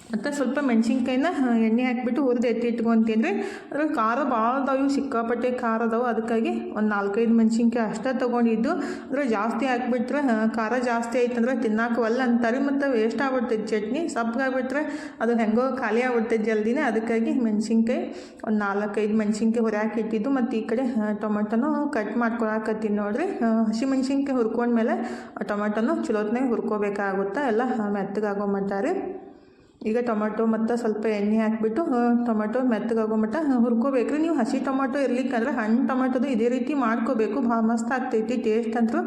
ಮತ್ತು ಸ್ವಲ್ಪ ಮೆಣಸಿನ್ಕಾಯಿನ ಎಣ್ಣೆ ಹಾಕಿಬಿಟ್ಟು ಹುರಿದು ಎತ್ತಿಟ್ಕೊತೀನಿ ರೀ. ಅದ್ರಲ್ಲಿ ಖಾರ ಭಾಳ ಅದಾವೆ, ಇವು ಸಿಕ್ಕಾಪಟ್ಟೆ ಖಾರ ಅದಾವೆ. ಅದಕ್ಕಾಗಿ ಒಂದು 4-5 ಮೆಣಸಿನ್ಕಾಯಿ ಅಷ್ಟೇ ತೊಗೊಂಡಿದ್ದು. ಅಂದರೆ ಜಾಸ್ತಿ ಹಾಕ್ಬಿಟ್ರೆ ಖಾರ ಜಾಸ್ತಿ ಆಯ್ತಂದ್ರೆ ತಿನ್ನಕ್ಕೆ ಒಲ್ಲ ಅಂತಾರೆ, ಮತ್ತು ವೇಸ್ಟ್ ಆಗ್ಬಿಡ್ತೈತೆ ಚಟ್ನಿ. ಸಪ್ಪಗಾಗ್ಬಿಟ್ರೆ ಅದು ಹೆಂಗೋ ಖಾಲಿ ಆಗ್ಬಿಡ್ತೈತೆ ಜಲ್ದಿನೇ. ಅದಕ್ಕಾಗಿ ಮೆಣಸಿನ್ಕಾಯಿ ಒಂದು 4-5 ಮೆಣಸಿನ್ಕಾಯಿ ಹುರಿಯಾಕೆ ಇಟ್ಟಿದ್ದು. ಮತ್ತು ಈ ಕಡೆ ಟೊಮೆಟೊನೂ ಕಟ್ ಮಾಡ್ಕೊಳಕತ್ತೀನಿ ನೋಡಿರಿ. ಹಸಿ ಮೆಣಸಿನ್ಕಾಯಿ ಹುರ್ಕೊಂಡ್ಮೇಲೆ ಟೊಮೆಟೊನು ಚಲೋತ್ನಾಗ ಹುರ್ಕೋಬೇಕಾಗುತ್ತೆ, ಎಲ್ಲ ಮೆತ್ತಗಾಗೋ ಮಟ್ಟ ರೀ. ಈಗ ಟೊಮೆಟೊ ಮತ್ತು ಸ್ವಲ್ಪ ಎಣ್ಣೆ ಹಾಕಿಬಿಟ್ಟು ಟೊಮೆಟೊ ಮೆತ್ತಗಾಗೋ ಮಟ್ಟ ಹುರ್ಕೋಬೇಕ್ರಿ. ನೀವು ಹಸಿ ಟೊಮೆಟೊ ಇರ್ಲಿಕ್ಕಂದ್ರೆ ಹಣ್ಣು ಟೊಮೆಟೊದು ಇದೇ ರೀತಿ ಮಾಡ್ಕೋಬೇಕು. ಭಾಳ ಮಸ್ತ್ ಆಗ್ತೈತಿ ಟೇಸ್ಟ್ ಅಂತೂ.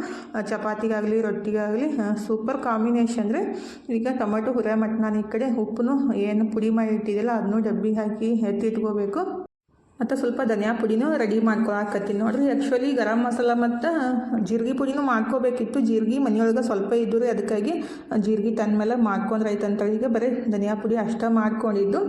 ಚಪಾತಿಗಾಗಲಿ ರೊಟ್ಟಿಗಾಗಲಿ ಸೂಪರ್ ಕಾಂಬಿನೇಷನ್ ರೀ. ಈಗ ಟೊಮೆಟೊ ಹುರಿಯೋ ಮಟ್ಟ ನಾನು ಈ ಕಡೆ ಉಪ್ಪು ಏನು ಪುಡಿ ಮಾಡಿ ಇಟ್ಟಿದ್ದಿಲ್ಲ ಅದನ್ನು ಡಬ್ಬಿಗೆ ಹಾಕಿ ಎತ್ತಿಟ್ಕೋಬೇಕು. ಮತ್ತು ಸ್ವಲ್ಪ ಧನಿಯಾ ಪುಡಿನೂ ರೆಡಿ ಮಾಡ್ಕೊಳಕತ್ತೀನಿ ನೋಡಿರಿ. ಆ್ಯಕ್ಚುಲಿ ಗರಂ ಮಸಾಲ ಮತ್ತು ಜೀರಿಗೆ ಪುಡಿನೂ ಮಾಡ್ಕೋಬೇಕಿತ್ತು. ಜೀರಿಗೆ ಮನೆಯೊಳಗೆ ಸ್ವಲ್ಪ ಇದ್ದು ರೀ, ಅದಕ್ಕಾಗಿ ಜೀರಿಗೆ ತಂದಮೇಲೆ ಮಾಡ್ಕೊಂಡ್ರೆ ಆಯ್ತು ಅಂತೇಳಿ ಈಗ ಬರೀ ಧನಿಯಾ ಪುಡಿ ಅಷ್ಟೇ ಮಾಡ್ಕೊಂಡಿದ್ದು.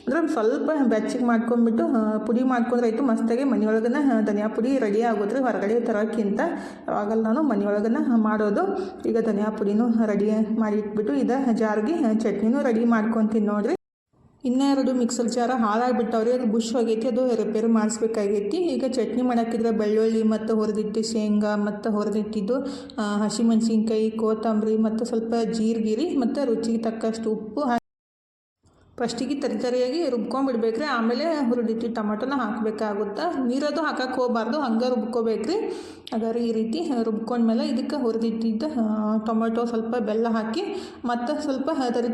ಅಂದ್ರೆ ಸ್ವಲ್ಪ ಬೆಚ್ಚಗೆ ಮಾಡ್ಕೊಂಡ್ಬಿಟ್ಟು ಪುಡಿ ಮಾಡ್ಕೊಂಡ್ರೆ ಆಯಿತು. ಮಸ್ತಾಗಿ ಮನೆಯೊಳಗನ ಧನಿಯಾ ಪುಡಿ ರೆಡಿ ಆಗೋದ್ರಿ, ಹೊರಗಡೆ ತರೋಕ್ಕಿಂತ ಯಾವಾಗಲ್ಲ ನಾನು ಮನೆಯೊಳಗನ ಮಾಡೋದು. ಈಗ ಧನಿಯಾ ಪುಡಿನೂ ರೆಡಿ ಮಾಡಿ ಇಟ್ಬಿಟ್ಟು ಜಾರಿಗೆ ಚಟ್ನಿನೂ ರೆಡಿ ಮಾಡ್ಕೊತೀನಿ ನೋಡಿರಿ. ಇನ್ನೆರಡು ಮಿಕ್ಸರ್ ಜಾರ ಹಾಳಾಗಿಬಿಟ್ಟವ್ರಿ, ಅದು ಬುಷ್ ಹೋಗೈತಿ, ಅದು ರಿಪೇರ್ ಮಾಡಿಸ್ಬೇಕಾಗೈತಿ. ಈಗ ಚಟ್ನಿ ಮಾಡಾಕಿದ್ರೆ ಬೆಳ್ಳುಳ್ಳಿ ಮತ್ತು ಹುರಿದಿಟ್ಟು ಶೇಂಗಾ ಮತ್ತು ಹುರಿದಿಟ್ಟಿದ್ದು ಹಸಿಮೆಣ್ಸಿನ್ಕಾಯಿ, ಕೊತ್ತಂಬರಿ ಮತ್ತು ಸ್ವಲ್ಪ ಜೀರಿಗೆ ಮತ್ತು ರುಚಿಗೆ ತಕ್ಕಷ್ಟು ಉಪ್ಪು ಫಸ್ಟಿಗೆ ತರಿಯಾಗಿ ರುಬ್ಕೊಂಡ್ಬಿಡ್ಬೇಕ್ರಿ. ಆಮೇಲೆ ಹುರಿದಿಟ್ಟು ಟೊಮೆಟೊನ ಹಾಕಬೇಕಾಗುತ್ತೆ. ನೀರದು ಹಾಕಕ್ಕೆ ಹೋಗಬಾರ್ದು, ಹಂಗೆ ರುಬ್ಕೋಬೇಕ್ರಿ. ಹಾಗಾದ್ರೆ ಈ ರೀತಿ ರುಬ್ಕೊಂಡ್ಮೇಲೆ ಇದಕ್ಕೆ ಹುರಿದಿಟ್ಟಿದ್ದ ಟೊಮೆಟೊ ಸ್ವಲ್ಪ ಬೆಲ್ಲ ಹಾಕಿ ಮತ್ತು ಸ್ವಲ್ಪ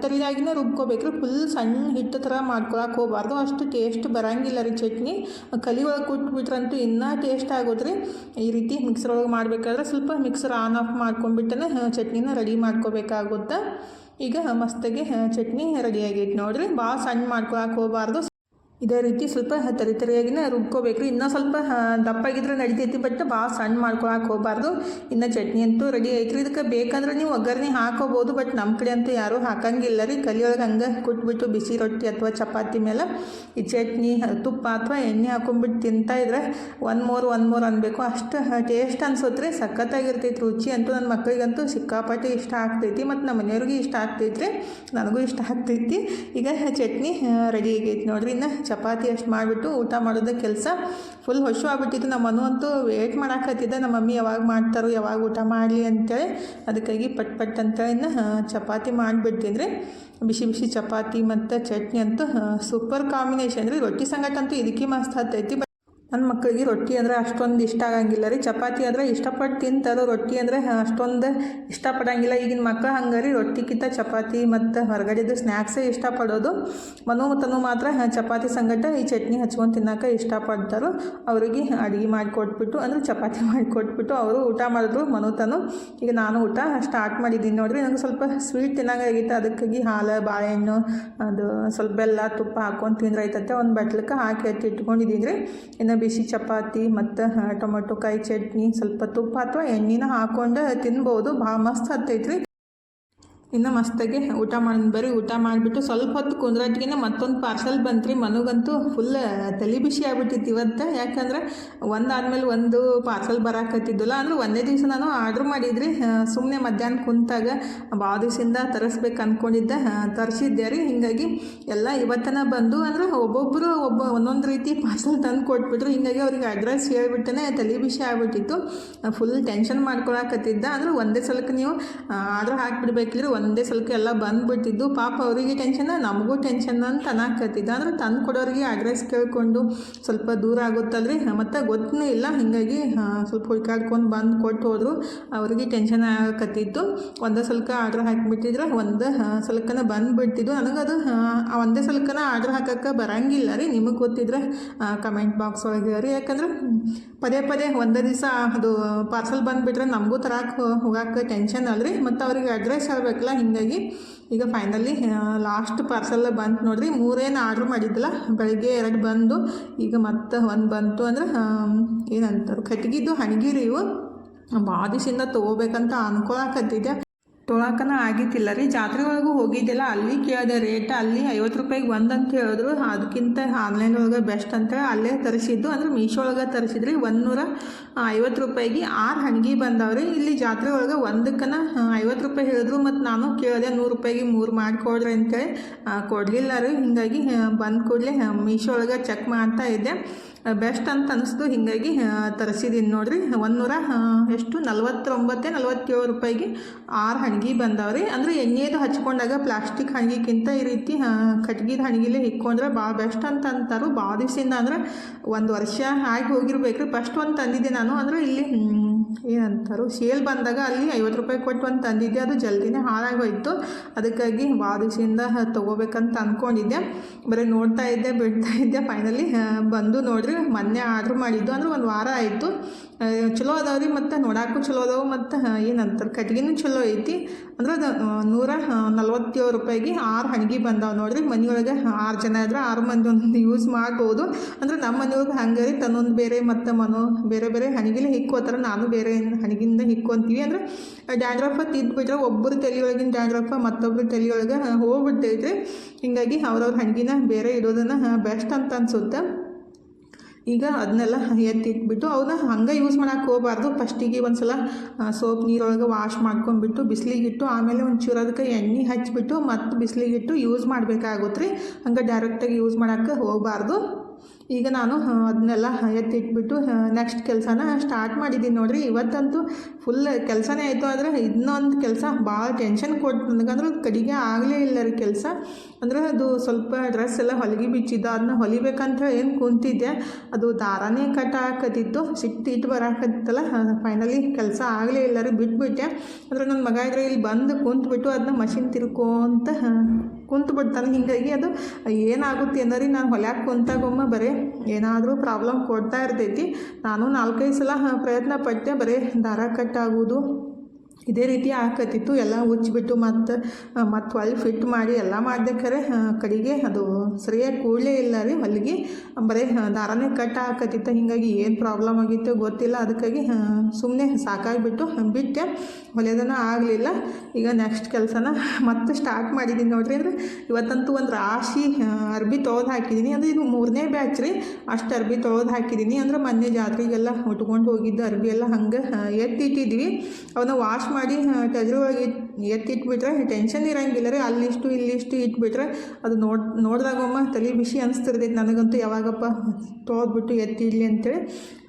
ತರಿಯಾಗಿನೇ ರುಬ್ಕೋಬೇಕ್ರಿ. ಫುಲ್ ಸಣ್ಣ ಹಿಟ್ಟು ಥರ ಮಾಡ್ಕೊಳಕ್ಕೆ ಹೋಗಬಾರ್ದು, ಅಷ್ಟು ಟೇಸ್ಟ್ ಬರೋಂಗಿಲ್ಲ ರೀ ಚಟ್ನಿ. ಕಲಿ ಒಳಗೆ ಕುಟ್ಬಿಟ್ರಂತೂ ಇನ್ನೂ ಟೇಸ್ಟ್ ಆಗೋದ್ರಿ. ಈ ರೀತಿ ಮಿಕ್ಸರ್ ಒಳಗೆ ಮಾಡಬೇಕಾದ್ರೆ ಸ್ವಲ್ಪ ಮಿಕ್ಸರ್ ಆನ್ ಆಫ್ ಮಾಡ್ಕೊಂಡ್ಬಿಟ್ಟನೆ ಚಟ್ನಿನ ರೆಡಿ ಮಾಡ್ಕೋಬೇಕಾಗುತ್ತೆ. ಈಗ ಮಸ್ತಾಗಿ ಚಟ್ನಿ ರೆಡಿಯಾಗೈತೆ ನೋಡಿರಿ. ಭಾಳ ಸಣ್ಣ ಮಾಡ್ಕೊಳಕ್ಕೆ ಹೋಗಬಾರ್ದು, ಇದೇ ರೀತಿ ಸ್ವಲ್ಪ ತರಿಯಾಗಿನೇ ರುಬ್ಕೋಬೇಕ್ರಿ. ಇನ್ನೂ ಸ್ವಲ್ಪ ದಪ್ಪಾಗಿದ್ರೆ ನಡಿತೈತಿ, ಬಟ್ ಭಾಳ ಸಣ್ಣ ಮಾಡ್ಕೊಳಕ್ಕೆ ಹೋಗಬಾರ್ದು. ಇನ್ನು ಚಟ್ನಿ ಅಂತೂ ರೆಡಿ ಐತ್ರಿ. ಇದಕ್ಕೆ ಬೇಕಂದ್ರೆ ನೀವು ಒಗ್ಗರಣೆ ಹಾಕೋಬೋದು, ಬಟ್ ನಮ್ಮ ಕಡೆ ಅಂತೂ ಯಾರೂ ಹಾಕಂಗಿಲ್ಲ ರೀ. ಕಲಿಯೊಳಗೆ ಹಂಗೆ ಕುಟ್ಬಿಟ್ಟು ಬಿಸಿ ರೊಟ್ಟಿ ಅಥವಾ ಚಪಾತಿ ಮೇಲೆ ಈ ಚಟ್ನಿ ತುಪ್ಪ ಅಥವಾ ಎಣ್ಣೆ ಹಾಕೊಂಡ್ಬಿಟ್ಟು ತಿಂತಾಯಿದ್ರೆ ಒನ್ ಮೋರ್ ಅನ್ಬೇಕು, ಅಷ್ಟು ಟೇಸ್ಟ್ ಅನ್ಸೋತ್ರಿ. ಸಖತ್ತಾಗಿರ್ತೈತಿ ರುಚಿ ಅಂತೂ. ನನ್ನ ಮಕ್ಕಳಿಗಂತೂ ಸಿಕ್ಕಾಪಟ್ಟೆ ಇಷ್ಟ ಆಗ್ತೈತಿ ಮತ್ತು ನಮ್ಮ ಮನೆಯವ್ರಿಗೆ ಇಷ್ಟ ಆಗ್ತೈತ್ರಿ, ನನಗೂ ಇಷ್ಟ ಆಗ್ತೈತಿ. ಈಗ ಚಟ್ನಿ ರೆಡಿ ಆಗೈತಿ ನೋಡಿರಿ. ಇನ್ನು ಚಪಾತಿ ಅಷ್ಟು ಮಾಡಿಬಿಟ್ಟು ಊಟ ಮಾಡೋದೇ ಕೆಲಸ. ಫುಲ್ ಹೊಶು ಆಗ್ಬಿಟ್ಟಿತ್ತು. ನಮ್ಮ ಮನು ಅಂತೂ ವೇಟ್ ಮಾಡಾಕತ್ತಿದ್ದೆ, ನಮ್ಮ ಮಮ್ಮಿ ಯಾವಾಗ ಮಾಡ್ತಾರೋ, ಯಾವಾಗ ಊಟ ಮಾಡಲಿ ಅಂತೇಳಿ. ಅದಕ್ಕಾಗಿ ಪಟ್ ಅಂತೇಳಿ ಇನ್ನು ಚಪಾತಿ ಮಾಡಿಬಿಡ್ತೀನಿ ರೀ. ಬಿಸಿ ಬಿಸಿ ಚಪಾತಿ ಮತ್ತು ಚಟ್ನಿ ಅಂತೂ ಸೂಪರ್ ಕಾಂಬಿನೇಷನ್ ರೀ. ರೊಟ್ಟಿ ಸಂಗಟ ಅಂತೂ ಇದಕ್ಕೆ ಮಸ್ತ್ ಹತ್ತೈತಿ. ನನ್ನ ಮಕ್ಕಳಿಗೆ ರೊಟ್ಟಿ ಅಂದರೆ ಅಷ್ಟೊಂದು ಇಷ್ಟ ಆಗಂಗಿಲ್ಲ ರೀ. ಚಪಾತಿ ಆದರೆ ಇಷ್ಟಪಟ್ಟು ತಿಂತಾರೆ, ರೊಟ್ಟಿ ಅಂದರೆ ಅಷ್ಟೊಂದು ಇಷ್ಟಪಡಂಗಿಲ್ಲ. ಈಗಿನ ಮಕ್ಕಳು ಹಂಗೆ ರೀ, ರೊಟ್ಟಿಗಿಂತ ಚಪಾತಿ ಮತ್ತು ಹೊರಗಡೆದು ಸ್ನ್ಯಾಕ್ಸೇ ಇಷ್ಟಪಡೋದು. ಮನು ಮಾತ್ರ ಚಪಾತಿ ಸಂಗಟ ಈ ಚಟ್ನಿ ಹಚ್ಕೊಂಡು ತಿನ್ನೋಕೆ ಇಷ್ಟಪಡ್ತಾರೆ. ಅವರಿಗೆ ಅಡುಗೆ ಮಾಡಿಕೊಟ್ಬಿಟ್ಟು ಅಂದರೆ ಚಪಾತಿ ಮಾಡಿಕೊಟ್ಬಿಟ್ಟು ಅವರು ಊಟ ಮಾಡಿದ್ರು ಮನು. ಈಗ ನಾನು ಊಟ ಸ್ಟಾರ್ಟ್ ಮಾಡಿದ್ದೀನಿ ನೋಡಿರಿ. ನನಗೆ ಸ್ವಲ್ಪ ಸ್ವೀಟ್ ತಿನ್ನೋಂಗಾಗಿತ್ತು, ಅದಕ್ಕಾಗಿ ಹಾಲು, ಬಾಳೆಹಣ್ಣು, ಅದು ಸ್ವಲ್ಪ ಬೆಲ್ಲ, ತುಪ್ಪ ಹಾಕ್ಕೊಂಡು ತಿಂದ್ರೆ ಆಯ್ತತ್ತೆ. ಒಂದು ಬಟ್ಲಕ್ಕೆ ಹಾಕಿ ಇಟ್ಕೊಂಡಿದ್ದೀನಿ ರೀ. ಇನ್ನು ಬಿಸಿ ಚಪಾತಿ ಮತ್ತು ಟೊಮೆಟೊ ಕಾಯಿ ಚಟ್ನಿ, ಸ್ವಲ್ಪ ತುಪ್ಪ ಅಥವಾ ಎಣ್ಣೆನ ಹಾಕ್ಕೊಂಡು ತಿನ್ಬೋದು. ಭಾಳ ಮಸ್ತ್ ಹತ್ತೈತ್ರಿ. ಇನ್ನು ಮಸ್ತಾಗಿ ಊಟ ಬರೀ ಊಟ ಮಾಡಿಬಿಟ್ಟು ಸ್ವಲ್ಪ ಹೊತ್ತು ಕುಂದ್ರಟ್ಟಿಗೆ ಮತ್ತೊಂದು ಪಾರ್ಸಲ್ ಬಂತ್ರಿ. ಮನಗಂತೂ ಫುಲ್ ತಲೆ ಬಿಸಿ ಆಗ್ಬಿಟ್ಟಿತ್ತು ಇವತ್ತು. ಯಾಕಂದ್ರೆ ಒಂದಾದ್ಮೇಲೆ ಒಂದು ಪಾರ್ಸಲ್ ಬರಾಕತ್ತಿದ್ದಿಲ್ಲ. ಅಂದ್ರೆ ಒಂದೇ ದಿವಸ ನಾನು ಆರ್ಡ್ರ್ ಮಾಡಿದ್ರಿ. ಸುಮ್ಮನೆ ಮಧ್ಯಾಹ್ನ ಕುಂತಾಗ ಭಾಳ ದಿವಸದಿಂದ ತರಿಸ್ಬೇಕು ಅಂದ್ಕೊಂಡಿದ್ದೆ, ತರಿಸಿದ್ದೆ ರೀ. ಹೀಗಾಗಿ ಎಲ್ಲ ಇವತ್ತನ ಬಂದು ಅಂದ್ರೆ ಒಬ್ಬೊಬ್ಬರು ಒಂದೊಂದು ರೀತಿ ಪಾರ್ಸಲ್ ತಂದು ಕೊಟ್ಬಿಟ್ರು. ಹೀಗಾಗಿ ಅವ್ರಿಗೆ ಅಡ್ರೆಸ್ ಹೇಳ್ಬಿಟ್ಟನೆ ತಲೆ ಬಿಸಿ ಆಗ್ಬಿಟ್ಟಿತ್ತು. ಫುಲ್ ಟೆನ್ಷನ್ ಮಾಡ್ಕೊಳಕತ್ತಿದ್ದ. ಅಂದ್ರೆ ಒಂದೇ ಸಲಕ್ಕೆ ನೀವು ಆರ್ಡ್ರ್ ಹಾಕಿಬಿಡ್ಬೇಕಿದ್ರೆ ಒಂದೇ ಸಲಕ್ಕೆ ಎಲ್ಲ ಬಂದುಬಿಟ್ಟಿದ್ದು. ಪಾಪ ಅವರಿಗೆ ಟೆನ್ಷನ್, ನಮಗೂ ಟೆನ್ಷನ್ ಅಂತ ಅನ್ನಕತ್ತಿದ್ದ. ಅಂದ್ರೆ ತಂದು ಕೊಡೋರಿಗೆ ಅಡ್ರೆಸ್ ಕೇಳಿಕೊಂಡು ಸ್ವಲ್ಪ ದೂರ ಆಗುತ್ತಲ್ರಿ, ಮತ್ತು ಗೊತ್ತೂ ಇಲ್ಲ. ಹೀಗಾಗಿ ಸ್ವಲ್ಪ ಹುಡ್ಕಾಡ್ಕೊಂಡು ಬಂದು ಕೊಟ್ಟು ಹೋದರು. ಅವ್ರಿಗೆ ಟೆನ್ಷನ್ ಆಗಕತ್ತಿತ್ತು. ಒಂದೇ ಸಲಕ್ಕೆ ಆರ್ಡ್ರ್ ಹಾಕಿಬಿಟ್ಟಿದ್ರೆ ಒಂದು ಸಲಕ್ಕನ ಬಂದುಬಿಡ್ತಿದ್ದು. ನನಗದು ಒಂದೇ ಸಲಕ್ಕನ ಆರ್ಡ್ರ್ ಹಾಕೋಕ್ಕೆ ಬರೋಂಗಿಲ್ಲ ರೀ. ನಿಮಗೆ ಗೊತ್ತಿದ್ರೆ ಕಮೆಂಟ್ ಬಾಕ್ಸ್ ಒಳಗೆ ರೀ. ಯಾಕಂದ್ರೆ ಪದೇ ಒಂದೇ ದಿವಸ ಅದು ಪಾರ್ಸಲ್ ಬಂದುಬಿಟ್ರೆ ನಮಗೂ ತರಕ್ಕೆ ಹೋಗಕ್ಕೆ ಟೆನ್ಷನ್ ಅಲ್ರಿ, ಮತ್ತು ಅವ್ರಿಗೆ ಅಡ್ರೆಸ್ ಹೇಳ್ಬೇಕಲ್ಲ. ಹೀಗಾಗಿ ಈಗ ಫೈನಲಿ ಲಾಸ್ಟ್ ಪಾರ್ಸಲ್ ಬಂತು ನೋಡಿರಿ. 3 ಆರ್ಡ್ರ್ ಮಾಡಿದ್ದಿಲ್ಲ, ಬೆಳಗ್ಗೆ 2 ಬಂದು ಈಗ ಮತ್ತೆ 1 ಬಂತು. ಅಂದ್ರೆ ಏನಂತಾರೆ ಕಟ್ಗಿದ್ದು ಹಣ್ಗಿರಿ. ಇವು ಭಾಳ ದಿವಸದಿಂದ ತೊಗೋಬೇಕಂತ ಅನ್ಕೊಳಕತ್ತಿದ್ದೆ, ತೊಗೊಳಕನ ಆಗಿತ್ತಿಲ್ಲ ರೀ. ಜಾತ್ರೆ ಒಳಗೂ ಹೋಗಿದ್ದಿಲ್ಲ, ಅಲ್ಲಿ ಕೇಳಿದೆ ರೇಟ್. ಅಲ್ಲಿ 50 ರೂಪಾಯಿಗೆ ಒಂದಂತ ಹೇಳಿದ್ರು. ಅದಕ್ಕಿಂತ ಆನ್ಲೈನ್ ಒಳಗೆ ಬೆಸ್ಟ್ ಅಂತೇಳಿ ಅಲ್ಲೇ ತರಿಸಿದ್ದು. ಅಂದ್ರೆ ಮೀಶೋ ಒಳಗೆ ತರಿಸಿದ್ರಿ. 150 ರೂಪಾಯಿಗೆ 6 ಹಣ್ಗಿ ಬಂದವ್ರಿ. ಇಲ್ಲಿ ಜಾತ್ರೆ ಒಳಗೆ ಒಂದಕ್ಕನ 50 ರೂಪಾಯಿ ಹೇಳಿದ್ರು. ಮತ್ತು ನಾನು ಕೇಳಿದೆ 100 ರೂಪಾಯಿಗೆ 3 ಮಾಡಿಕೊಡ್ರಿ ಅಂತೇಳಿ, ಕೊಡಲಿಲ್ಲ ರೀ. ಹೀಗಾಗಿ ಬಂದ ಕೂಡಲೇ ಮೀಶೋ ಒಳಗೆ ಚೆಕ್ ಮಾಡ್ತಾ ಇದ್ದೆ, ಬೆಸ್ಟ್ ಅಂತ ಅನಿಸ್ತು. ಹೀಗಾಗಿ ತರಿಸಿದ್ದೀನಿ ನೋಡಿರಿ. 149-47 ರೂಪಾಯಿಗೆ 6 ಹಣ್ಗಿ ಬಂದವ್ರಿ. ಅಂದರೆ ಎಣ್ಣೆದು ಹಚ್ಕೊಂಡಾಗ ಪ್ಲಾಸ್ಟಿಕ್ ಹಣ್ಗಿಕ್ಕಿಂತ ಈ ರೀತಿ ಕಟ್ಗಿದ ಹಣ್ಗಿಲೇ ಹಿಕ್ಕೊಂಡ್ರೆ ಭಾಳ ಬೆಸ್ಟ್ ಅಂತ ಅಂತಾರೆ. ಭಾಳ ದಿವಸದಿಂದ ಅಂದ್ರೆ 1 ವರ್ಷ ಆಗಿ ಹೋಗಿರ್ಬೇಕ್ರಿ. ಫಸ್ಟ್ ಒಂದು ತಂದಿದ್ದೆ ನಾನು. ಅಂದರೆ ಇಲ್ಲಿ ಏನಂತಾರೋ ಸೇಲ್ ಬಂದಾಗ ಅಲ್ಲಿ 50 ರೂಪಾಯಿ ಕೊಟ್ಟು ಒಂದು ತಂದಿದ್ದೆ, ಅದು ಜಲ್ದಿನೇ ಹಾಳಾಗಿ ಹೋಯಿತು. ಅದಕ್ಕಾಗಿ ಭಾಳ ದಿವಸದಿಂದ ತೊಗೋಬೇಕಂತ ಅಂದ್ಕೊಂಡಿದ್ದೆ, ಬರೀ ನೋಡ್ತಾ ಇದ್ದೆ ಬಿಡ್ತಾ ಇದ್ದೆ. ಫೈನಲಿ ಬಂದು ನೋಡ್ರಿ, ಮೊನ್ನೆ ಆರ್ಡ್ರ್ ಮಾಡಿದ್ದು, ಅಂದ್ರೆ ಒಂದು ವಾರ ಆಯಿತು. ಚಲೋ ಅದಾವ್ರಿ, ಮತ್ತು ನೋಡೋಕ್ಕೂ ಚಲೋ ಅದಾವೆ, ಮತ್ತು ಏನಂತಾರೆ ಕಟ್ಗೆನೂ ಚಲೋ ಐತಿ. ಅಂದ್ರೆ ಅದು 147 ರೂಪಾಯಿಗೆ 6 ಹಣ್ಗಿ ಬಂದಾವೆ ನೋಡ್ರಿ. ಮನೆಯೊಳಗೆ 6 ಜನ ಇದ್ರೆ 6 ಮಂದಿ ಒಂದೊಂದು ಯೂಸ್ ಮಾಡ್ಬೋದು. ಅಂದ್ರೆ ನಮ್ಮ ಮನೆಯೊಳಗೆ ಹಂಗೆ ರೀ, ತನ್ನೊಂದು ಬೇರೆ ಮತ್ತು ಬೇರೆ ಬೇರೆ ಹಣಿಗಿಲೆ ಹಿಕ್ಕೋತಾರೆ. ನಾನು ಬೇರೆ ಹಣಿಗಿಂದ ಹಿಕ್ಕೊಂತೀವಿ. ಅಂದ್ರೆ ಡ್ಯಾಂಡ್ರಫ ತಿದ್ದುಬಿಟ್ರೆ ಒಬ್ಬರು ತಲೆಯೊಳಗಿನ ಡ್ಯಾಂಡ್ರಫ ಮತ್ತೊಬ್ಬರು ತಲೆಯೊಳಗೆ ಹೋಗ್ಬಿಡ್ತೈತ್ರಿ. ಹೀಗಾಗಿ ಅವ್ರವ್ರ ಹಣ್ಗಿನ ಬೇರೆ ಇಡೋದನ್ನು ಬೆಸ್ಟ್ ಅಂತ ಅನ್ಸುತ್ತೆ. ಈಗ ಅದನ್ನೆಲ್ಲ ಎತ್ತಿಟ್ಬಿಟ್ಟು ಅವನ್ನ ಹಂಗೆ ಯೂಸ್ ಮಾಡೋಕೆ ಹೋಗಬಾರ್ದು. ಫಸ್ಟಿಗೆ ಒಂದು ಸಲ ಸೋಪ್ ನೀರೊಳಗೆ ವಾಶ್ ಮಾಡ್ಕೊಂಡ್ಬಿಟ್ಟು ಬಿಸಿಲಿಗಿಟ್ಟು, ಆಮೇಲೆ ಒಂಚೂರು ಅದಕ್ಕೆ ಎಣ್ಣೆ ಹಚ್ಚಿಬಿಟ್ಟು ಮತ್ತು ಬಿಸಿಲಿಗಿಟ್ಟು ಯೂಸ್ ಮಾಡಬೇಕಾಗುತ್ತೆ ರೀ. ಹಂಗೆ ಡೈರೆಕ್ಟಾಗಿ ಯೂಸ್ ಮಾಡೋಕ್ಕೆ ಹೋಗಬಾರ್ದು. ಈಗ ನಾನು ಅದನ್ನೆಲ್ಲ ಎತ್ತಿಟ್ಬಿಟ್ಟು ನೆಕ್ಸ್ಟ್ ಕೆಲಸನ ಸ್ಟಾರ್ಟ್ ಮಾಡಿದ್ದೀನಿ ನೋಡಿರಿ. ಇವತ್ತಂತೂ ಫುಲ್ ಕೆಲಸನೇ ಆಯಿತು. ಆದರೆ ಇನ್ನೊಂದು ಕೆಲಸ ಭಾಳ ಟೆನ್ಷನ್ ಕೊಟ್ಟು ನನಗಂದ್ರೆ ಕಡೆಗೆ ಆಗಲೇ ಇಲ್ಲ ರೀ ಕೆಲಸ. ಅಂದರೆ ಅದು ಸ್ವಲ್ಪ ಡ್ರೆಸ್ ಎಲ್ಲ ಹೊಲಿಗೆ ಬಿಚ್ಚಿದ್ದು, ಅದನ್ನ ಹೊಲಿಬೇಕಂತ ಏನು ಕುಂತಿದ್ದೆ, ಅದು ದಾರನೇ ಕಟ್ ಹಾಕತ್ತಿತ್ತು. ಸಿಟ್ಟು ಬರಾಕತ್ತಿತ್ತಲ್ಲ, ಫೈನಲಿ ಕೆಲಸ ಆಗಲೇ ಇಲ್ಲ ರೀ, ಬಿಟ್ಬಿಟ್ಟೆ. ಅಂದರೆ ನನ್ನ ಮಗ ಇದ್ರೆ ಇಲ್ಲಿ ಬಂದು ಕುಂತ್ಬಿಟ್ಟು ಅದನ್ನ ಮಷಿನ್ ತಿರ್ಕೊಂತ ಕುಂತ್ಬಿಡ್ತಾನೆ. ಹೀಗಾಗಿ ಅದು ಏನಾಗುತ್ತೆ ಅಂದರೆ ನಾನು ಹೊಲ್ಯಾಕೆ ಕುಂತಾಗೊಮ್ಮೆ ಬರೀ ಏನಾದರೂ ಪ್ರಾಬ್ಲಮ್ ಕೊಡ್ತಾ ಇರ್ತೈತಿ. ನಾನು 4-5 ಸಲ ಪ್ರಯತ್ನ ಪಟ್ಟೆ, ಬರೀ ದಾರ ಕಟ್ ಆಗೋದು ಇದೇ ರೀತಿ ಆಕತ್ತಿತ್ತು. ಎಲ್ಲ ಉಚ್ಚಿಬಿಟ್ಟು ಮತ್ತು ಹೊಳ್ಳಿ ಫಿಟ್ ಮಾಡಿ ಎಲ್ಲ ಮಾಡಿದೆ. ಖರೆ ಕಡೆಗೆ ಅದು ಸರಿಯಾಗಿ ಕೂಡಲೇ ಇಲ್ಲ ರೀ ಹೊಲಿಗೆ, ಬರೀ ದಾರನೇ ಕಟ್ ಹಾಕತ್ತಿತ್ತು. ಹೀಗಾಗಿ ಏನು ಪ್ರಾಬ್ಲಮ್ ಆಗಿತ್ತು ಗೊತ್ತಿಲ್ಲ. ಅದಕ್ಕಾಗಿ ಸುಮ್ಮನೆ ಸಾಕಾಗಿಬಿಟ್ಟು ಬಿಟ್ಟೆ, ಹೊಲಿಯೋದನ್ನು ಆಗಲಿಲ್ಲ. ಈಗ ನೆಕ್ಸ್ಟ್ ಕೆಲಸನ ಮತ್ತೆ ಸ್ಟಾರ್ಟ್ ಮಾಡಿದ್ದೀನಿ ನೋಡ್ರಿ. ಅಂದರೆ ಇವತ್ತಂತೂ ಒಂದು ರಾಶಿ ಅರ್ಬಿ ತೊಳೆದು ಹಾಕಿದ್ದೀನಿ. ಅಂದರೆ ಇದು 3ನೇ ಬ್ಯಾಚ್ ರೀ, ಅಷ್ಟು ಅರ್ಬಿ ತೊಳೆದು ಹಾಕಿದ್ದೀನಿ. ಅಂದ್ರೆ ಮೊನ್ನೆ ಜಾತ್ರೆಗೆಲ್ಲ ಉಟ್ಕೊಂಡು ಹೋಗಿದ್ದು ಅರ್ಬಿ ಎಲ್ಲ ಹಂಗೆ ಎತ್ತಿಟ್ಟಿದ್ವಿ. ಅವನ್ನ ವಾಶ್ ಮಾಡಿ ಟಜರ್ ಒಳಗೆ ಎತ್ತಿಟ್ಬಿಟ್ರೆ ಟೆನ್ಷನ್ ಇರೋಂಗಿಲ್ಲ ರೀ. ಅಲ್ಲಿಷ್ಟು ಇಲ್ಲಿಷ್ಟು ಇಟ್ಬಿಟ್ರೆ ಅದು ನೋಡಿದಾಗೊಮ್ಮ ತಲೆ ಬಿಸಿ ಅನಿಸ್ತಿರ್ತೈತೆ ನನಗಂತೂ. ಯಾವಾಗಪ್ಪ ತೊಳೆದ್ಬಿಟ್ಟು ಎತ್ತಿಡ್ಲಿ ಅಂತೇಳಿ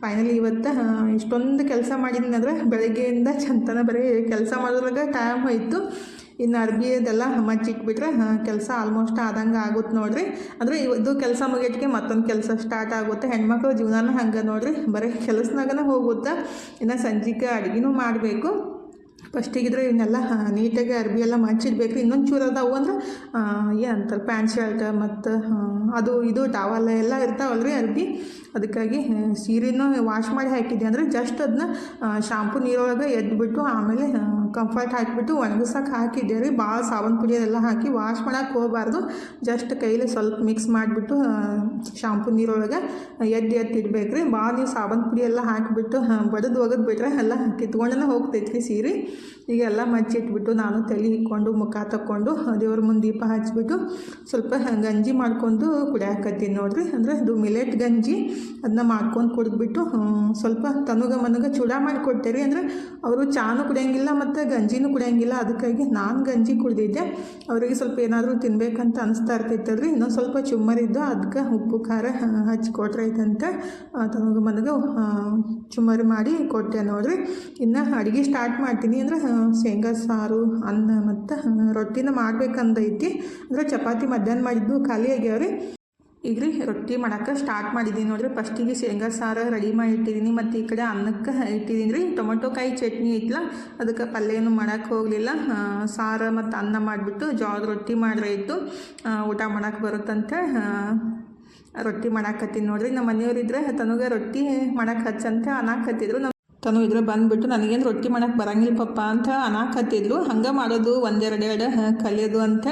ಫೈನಲಿ ಇವತ್ತು ಇಷ್ಟೊಂದು ಕೆಲಸ ಮಾಡಿದ್ದೀನಿ. ಅಂದರೆ ಬೆಳಗ್ಗೆಯಿಂದ ಚಂತನ ಬರೀ ಕೆಲಸ ಮಾಡೋದ್ರಾಗ ಟೈಮ್ ಹೋಯಿತು. ಇನ್ನು ಅರ್ಬಿ ಅದೆಲ್ಲ ಮಚ್ಚಿಟ್ಬಿಟ್ರೆ ಕೆಲಸ ಆಲ್ಮೋಸ್ಟ್ ಆದಂಗೆ ಆಗುತ್ತೆ ನೋಡಿರಿ. ಅಂದರೆ ಇದು ಕೆಲಸ ಮುಗಿಯೋಕ್ಕೆ ಮತ್ತೊಂದು ಕೆಲಸ ಸ್ಟಾರ್ಟ್ ಆಗುತ್ತೆ. ಹೆಣ್ಮಕ್ಳ ಜೀವನನ ಹಂಗೆ ನೋಡಿರಿ, ಬರೀ ಕೆಲಸನಾಗನ ಹೋಗುತ್ತೆ. ಇನ್ನು ಸಂಜೆಗೆ ಅಡುಗೆನೂ ಮಾಡಬೇಕು. ಫಸ್ಟಿಗಿದ್ರೆ ಇವನ್ನೆಲ್ಲ ನೀಟಾಗಿ ಅರ್ಬಿ ಎಲ್ಲ ಮಚ್ಚಿಡ್ಬೇಕು. ಇನ್ನೊಂದು ಚೂರು ಅದಾವು ಅಂದ್ರೆ ಏನಂತಾರೆ ಪ್ಯಾಂಟ್ ಶರ್ಟ್ ಮತ್ತು ಅದು ಇದು ಟವಲ್ ಎಲ್ಲ ಇರ್ತಾವಲ್ರಿ ಅರ್ಬಿ. ಅದಕ್ಕಾಗಿ ಸೀರೆನೂ ವಾಶ್ ಮಾಡಿ ಹಾಕಿದ್ದೆ. ಅಂದರೆ ಜಸ್ಟ್ ಅದನ್ನ ಶಾಂಪು ನೀರೊಳಗೆ ಎದ್ಬಿಟ್ಟು ಆಮೇಲೆ ಕಂಫರ್ಟ್ ಹಾಕಿಬಿಟ್ಟು ಒಣಗಿಸೋಕೆ ಹಾಕಿದ್ದೆ ರೀ. ಭಾಳ ಸಾಬೂನು ಪುಡಿ ಅದೆಲ್ಲ ಹಾಕಿ ವಾಶ್ ಮಾಡೋಕೆ ಹೋಗಬಾರ್ದು. ಜಸ್ಟ್ ಕೈಲಿ ಸ್ವಲ್ಪ ಮಿಕ್ಸ್ ಮಾಡಿಬಿಟ್ಟು ಶಾಂಪು ನೀರೊಳಗೆ ಎತ್ತಿಡ್ಬೇಕು ರೀ. ಭಾಳ ನೀವು ಸಾಬೂನು ಪುಡಿ ಎಲ್ಲ ಹಾಕಿಬಿಟ್ಟು ಒಗೆದು ಬಿಟ್ರೆ ಎಲ್ಲ ಕಿತ್ಕೊಂಡೇ ಹೋಗ್ತೈತೆ ರೀ ಸೀರೆ. ಈಗ ಎಲ್ಲ ಮಚ್ಚಿಟ್ಬಿಟ್ಟು ನಾನು ತಲೆ ಹಿಕ್ಕೊಂಡು ಮುಖ ತಕ್ಕೊಂಡು ದೇವ್ರ ಮುಂದೆ ದೀಪ ಹಚ್ಬಿಟ್ಟು ಸ್ವಲ್ಪ ಗಂಜಿ ಮಾಡ್ಕೊಂಡು ಕುಡಿಯಾಕತ್ತೀನಿ ನೋಡ್ರಿ. ಅಂದರೆ ಅದು ಮಿಲೆಟ್ ಗಂಜಿ, ಅದನ್ನ ಮಾಡ್ಕೊಂಡು ಕುಡಿದ್ಬಿಟ್ಟು ಸ್ವಲ್ಪ ಮನಗ ಚೂಡ ಮಾಡಿ ಕೊಟ್ಟೇರಿ. ಅಂದರೆ ಅವರು ಚಾನು ಕುಡಿಯೋಂಗಿಲ್ಲ ಮತ್ತು ಗಂಜಿನೂ ಕುಡಿಯೋಂಗಿಲ್ಲ. ಅದಕ್ಕಾಗಿ ನಾನು ಗಂಜಿ ಕುಡಿದಿದ್ದೆ. ಅವರಿಗೆ ಸ್ವಲ್ಪ ಏನಾದರೂ ತಿನ್ಬೇಕಂತ ಅನಿಸ್ತಾ ಇರ್ತೈತಲ್ರಿ. ಇನ್ನೊಂದು ಸ್ವಲ್ಪ ಚುಮ್ಮರಿದ್ದು ಅದಕ್ಕೆ ಉಪ್ಪು ಖಾರ ಹಚ್ಚಿ ಕೊಟ್ರೈತಂತ ಮನಗ ಚುಮ್ಮರಿ ಮಾಡಿ ಕೊಟ್ಟೆ ನೋಡ್ರಿ. ಇನ್ನು ಅಡುಗೆ ಸ್ಟಾರ್ಟ್ ಮಾಡ್ತೀನಿ. ಅಂದರೆ ಶೇಂಗಾ ಸಾರು, ಅನ್ನ ಮತ್ತು ರೊಟ್ಟಿನ ಮಾಡ್ಬೇಕಂದೈತಿ. ಅಂದರೆ ಚಪಾತಿ ಮಧ್ಯಾಹ್ನ ಮಾಡಿದ್ದು ಖಾಲಿ ಆಗ್ಯಾವ್ರಿ. ಈಗ ರೀ ರೊಟ್ಟಿ ಮಾಡೋಕ್ಕೆ ಸ್ಟಾರ್ಟ್ ಮಾಡಿದ್ದೀನಿ ನೋಡ್ರಿ. ಫಸ್ಟಿಗೆ ಶೇಂಗಾ ಸಾರು ರೆಡಿ ಮಾಡಿ ಇಟ್ಟಿದ್ದೀನಿ, ಮತ್ತು ಈ ಕಡೆ ಅನ್ನಕ್ಕೆ ಇಟ್ಟಿದ್ದೀನಿ ರೀ. ಟೊಮೆಟೊ ಕಾಯಿ ಚಟ್ನಿ ಐತಲ್ಲ, ಅದಕ್ಕೆ ಪಲ್ಯ ಏನು ಮಾಡೋಕ್ಕೆ ಹೋಗಲಿಲ್ಲ. ಸಾರು ಮತ್ತು ಅನ್ನ ಮಾಡಿಬಿಟ್ಟು ಜೋಳದ ರೊಟ್ಟಿ ಮಾಡ್ರೆ ಇತ್ತು, ಊಟ ಮಾಡೋಕ್ಕೆ ಬರುತ್ತಂತ ರೊಟ್ಟಿ ಮಾಡಾಕತ್ತೀನಿ ನೋಡ್ರಿ. ನಮ್ಮ ಮನೆಯವರಿದ್ರೆ ತನಗೆ ರೊಟ್ಟಿ ಮಾಡೋಕ್ಕೆ ಹಚ್ಚಂತ ಅನ್ನಕತ್ತಿದ್ರು. ತನು ಇದ್ರೆ ಬಂದುಬಿಟ್ಟು ನನಗೇನು ರೊಟ್ಟಿ ಮಾಡೋಕ್ಕೆ ಬರಂಗಿಲ್ಲ ಪಪ್ಪ ಅಂತ ಅನ್ನಕತ್ತಿದ್ರು. ಹಂಗೆ ಮಾಡೋದು ಒಂದೆರಡು ಕಲಿಯೋದು ಅಂತ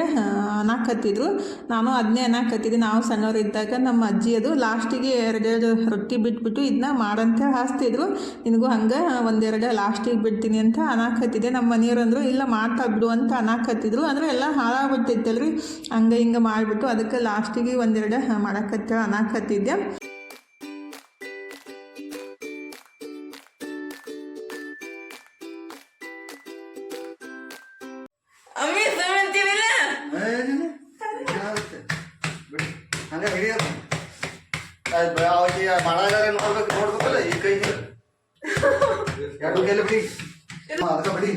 ಅನ್ನಕತ್ತಿದ್ರು. ನಾನು ಅದನ್ನೇ ಅನ್ನಕತ್ತಿದ್ದೆ. ನಾವು ಸಣ್ಣವರಿದ್ದಾಗ ನಮ್ಮ ಅಜ್ಜಿ ಅದು ಲಾಸ್ಟಿಗೆ 2 ರೊಟ್ಟಿ ಬಿಟ್ಬಿಟ್ಟು ಇದನ್ನ ಮಾಡಂತ ಹಾಸ್ತಿದ್ರು. ನಿನಗೂ ಹಂಗೆ 1-2 ಲಾಸ್ಟಿಗೆ ಬಿಡ್ತೀನಿ ಅಂತ ಅನ್ನಕತ್ತಿದ್ದೆ. ನಮ್ಮ ಮನೆಯವರು ಅಂದರು ಇಲ್ಲ ಮಾಡ್ತಾ ಬಿಡು ಅಂತ ಅನ್ನಕತ್ತಿದ್ರು. ಅಂದರೆ ಎಲ್ಲ ಹಾಳಾಗ್ಬಿಡ್ತೈತಲ್ರಿ, ಹಂಗೆ ಹಿಂಗೆ ಮಾಡಿಬಿಟ್ಟು ಅದಕ್ಕೆ ಲಾಸ್ಟಿಗೆ 1-2 ಮಾಡಕತ್ತ ಅನ್ನಕತ್ತಿದ್ದೆ. ಹಂಗೆ ಹಿಡಿಯೋದು ಅವಾಗ ಮಾಡಾಗಾರೆ ನೋಡ್ಬೇಕಲ್ಲ. ಈ ಕೈ ಎರಡು ಕೈಲಿ ಬಿಡಿ, ಅದಕ್ಕೆ ಬಿಡಿ.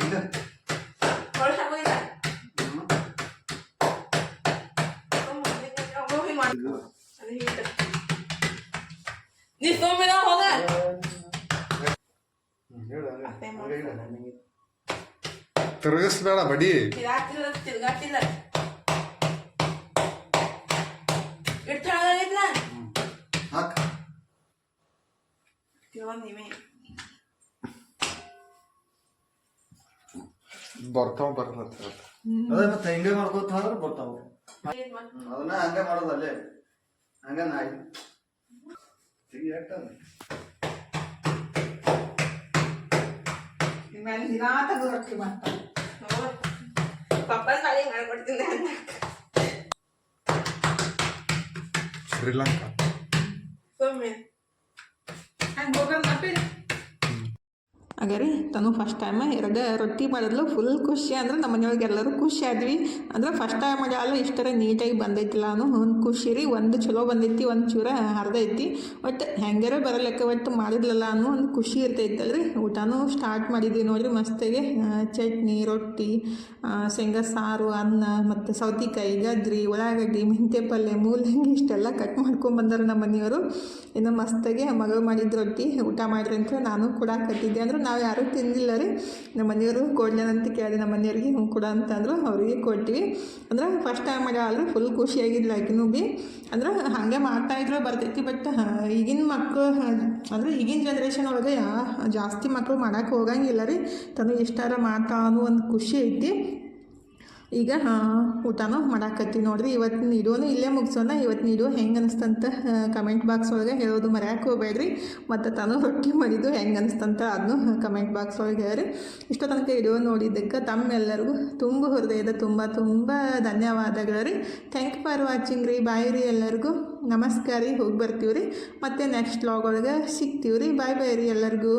ಹೇಳು ಹಂಗೆ ಅಷ್ಟೇ ಹಂಗೆ ಹೇಳು. ನನಗೆ ತಿರುಗಿಸ್ಬೇಡ ಬಡಿ. ತಿರ್ಗಾತಿಲ್ಲ ಎಷ್ಟು ಹಾಗಾಗೈತ್ಲ ಹಾಕ ನೀವೇ ಬರ್ತಾವ ಬರಲ್ಲ ಅದೇ ಮತ್ತೆ ಹಿಂಗೆ ಮಾಡ್ಕೋತ ಹೋದ್ರೆ ಬರ್ತಾವ. ಅದನ್ನ ಹಂಗೆ ಮಾಡೋದು ಅಲ್ಲೇ ಹಂಗ ನಾಯಿ ಮೇಲೆ ದಿನಾ ತೆಗೆದು ರೊಟ್ಟಿ ಮಾಡ್ತಾರೆ. ಪಪ್ಪನ ಮಾಡಿ ಮಾಡ್ಕೊಡ್ತೀನಿ ಶ್ರೀಲಂಕಾ ಸುಮ್ಮನೆ ಹಂಗೆ ಹೋಗೋದು ಮತ್ತೆ ಹಾಗಾರಿ ತನು ಫಸ್ಟ್ ಟೈಮ್ ಎರಡು ರೊಟ್ಟಿ ಮಾಡಿದ್ಲು. ಫುಲ್ ಖುಷಿ ಅಂದ್ರೆ ನಮ್ಮ ಮನೆಯೊಳಗೆ ಎಲ್ಲರೂ ಖುಷಿ ಆದ್ವಿ. ಅಂದ್ರೆ ಫಸ್ಟ್ ಟೈಮ್ ಮಾಡ್ಯಾಲ ಇಷ್ಟರ ನೀಟಾಗಿ ಬಂದೈತಿಲ್ಲ ಅನ್ನೋ ಒಂದು ಖುಷಿ ರೀ. ಒಂದು ಚಲೋ ಬಂದೈತಿ, ಒಂದು ಚೂರ ಹರಿದೈತಿ. ಒಟ್ಟು ಹೆಂಗಾರ ಬರಲೆಕ್ಕ ಒಟ್ಟು ಮಾಡಿದ್ಲಲ್ಲ ಅನ್ನೋ ಒಂದು ಖುಷಿ ಇರ್ತೈತಲ್ರಿ. ಊಟನೂ ಸ್ಟಾರ್ಟ್ ಮಾಡಿದ್ವಿ ನೋಡ್ರಿ ಮಸ್ತಾಗಿ. ಚಟ್ನಿ, ರೊಟ್ಟಿ, ಶೇಂಗಾ ಸಾರು, ಅನ್ನ ಮತ್ತು ಸೌತೆಕಾಯಿ, ಗಜ್ರಿ, ಉಳ್ಳಾಗಡ್ಡಿ, ಮೆಂತ್ಯ ಪಲ್ಯ, ಮೂಲಂಗಿ ಇಷ್ಟೆಲ್ಲ ಕಟ್ ಮಾಡ್ಕೊಂಬಂದಾರೆ ನಮ್ಮ ಮನೆಯವರು. ಇನ್ನು ಮಸ್ತಾಗಿ ಮಗಳು ಮಾಡಿದ ರೊಟ್ಟಿ ಊಟ ಮಾಡಿರಿ ಅಂತ ನಾನು ಕೊಡಾಕತ್ತಿದ್ದೆ. ಅಂದ್ರೆ ನಾವು ಯಾರೂ ತಿಂದಿಲ್ಲ ರೀ. ನಮ್ಮ ಮನೆಯವರು ಕೊಡ್ಲೇನಂತ ಕೇಳಿದೆ ನಮ್ಮ ಮನೆಯವ್ರಿಗೆ. ಹ್ಞೂ ಕೊಡ ಅಂತಂದ್ರು, ಅವರಿಗೆ ಕೊಟ್ಟಿವಿ. ಅಂದ್ರೆ ಫಸ್ಟ್ ಟೈಮ್ ಮಾಡ್ಯಾಳ್ರಿ. ಫುಲ್ ಖುಷಿಯಾಗಿದ್ಲು ಆಕಿನೂ ಭೀ. ಅಂದ್ರೆ ಹಾಗೆ ಮಾಡ್ತಾಯಿದ್ರು ಬರ್ತೈತಿ. ಬಟ್ ಈಗಿನ ಮಕ್ಕಳು ಅಂದರೆ ಈಗಿನ ಜನ್ರೇಷನ್ ಒಳಗೆ ಜಾಸ್ತಿ ಮಕ್ಕಳು ಮಾಡೋಕೆ ಹೋಗಂಗಿಲ್ಲ ರೀ. ತನು ಇಷ್ಟಾರ ಮಾಡ್ತಾ ಅನ್ನೋ ಒಂದು ಖುಷಿ ಐತಿ. ಈಗ ಊಟನೂ ಮಾಡಾಕತ್ತಿ ನೋಡ್ರಿ. ಇವತ್ತಿನ ವಿಡಿಯೋನು ಇಲ್ಲೇ ಮುಗಿಸೋಣ. ಇವತ್ತಿನ ವಿಡಿಯೋ ಹೆಂಗೆ ಅನಿಸ್ತಂತ ಕಮೆಂಟ್ ಬಾಕ್ಸ್ ಒಳಗೆ ಹೇಳೋದು ಮರ್ಯಾಕೆ ಹೋಗ್ಬೇಡ್ರಿ. ಮತ್ತು ತಾನು ರೊಟ್ಟಿ ಮಾಡಿದ್ದು ಹೆಂಗೆ ಅನಿಸ್ತಂತ ಅದನ್ನು ಕಮೆಂಟ್ ಬಾಕ್ಸ್ ಒಳಗೆ ಹೇಳ್ರಿ. ಇಷ್ಟೋ ತನಕ ವಿಡಿಯೋ ನೋಡಿದ್ದಕ್ಕೆ ತಮ್ಮೆಲ್ಲರಿಗೂ ತುಂಬ ಹೃದಯದ ತುಂಬ ಧನ್ಯವಾದಗಳು ರೀ. ಥ್ಯಾಂಕ್ ಯು ಫಾರ್ ವಾಚಿಂಗ್ ರೀ. ಬಾಯ್ ರೀ ಎಲ್ಲರಿಗೂ. ನಮಸ್ಕಾರ ರೀ. ಹೋಗಿ ಬರ್ತೀವಿ ರೀ. ಮತ್ತು ನೆಕ್ಸ್ಟ್ ವ್ಲಾಗ್ ಒಳಗೆ ಸಿಗ್ತೀವಿ ರೀ. ಬಾಯ್ ಬಾಯ್ ರೀ ಎಲ್ಲರಿಗೂ.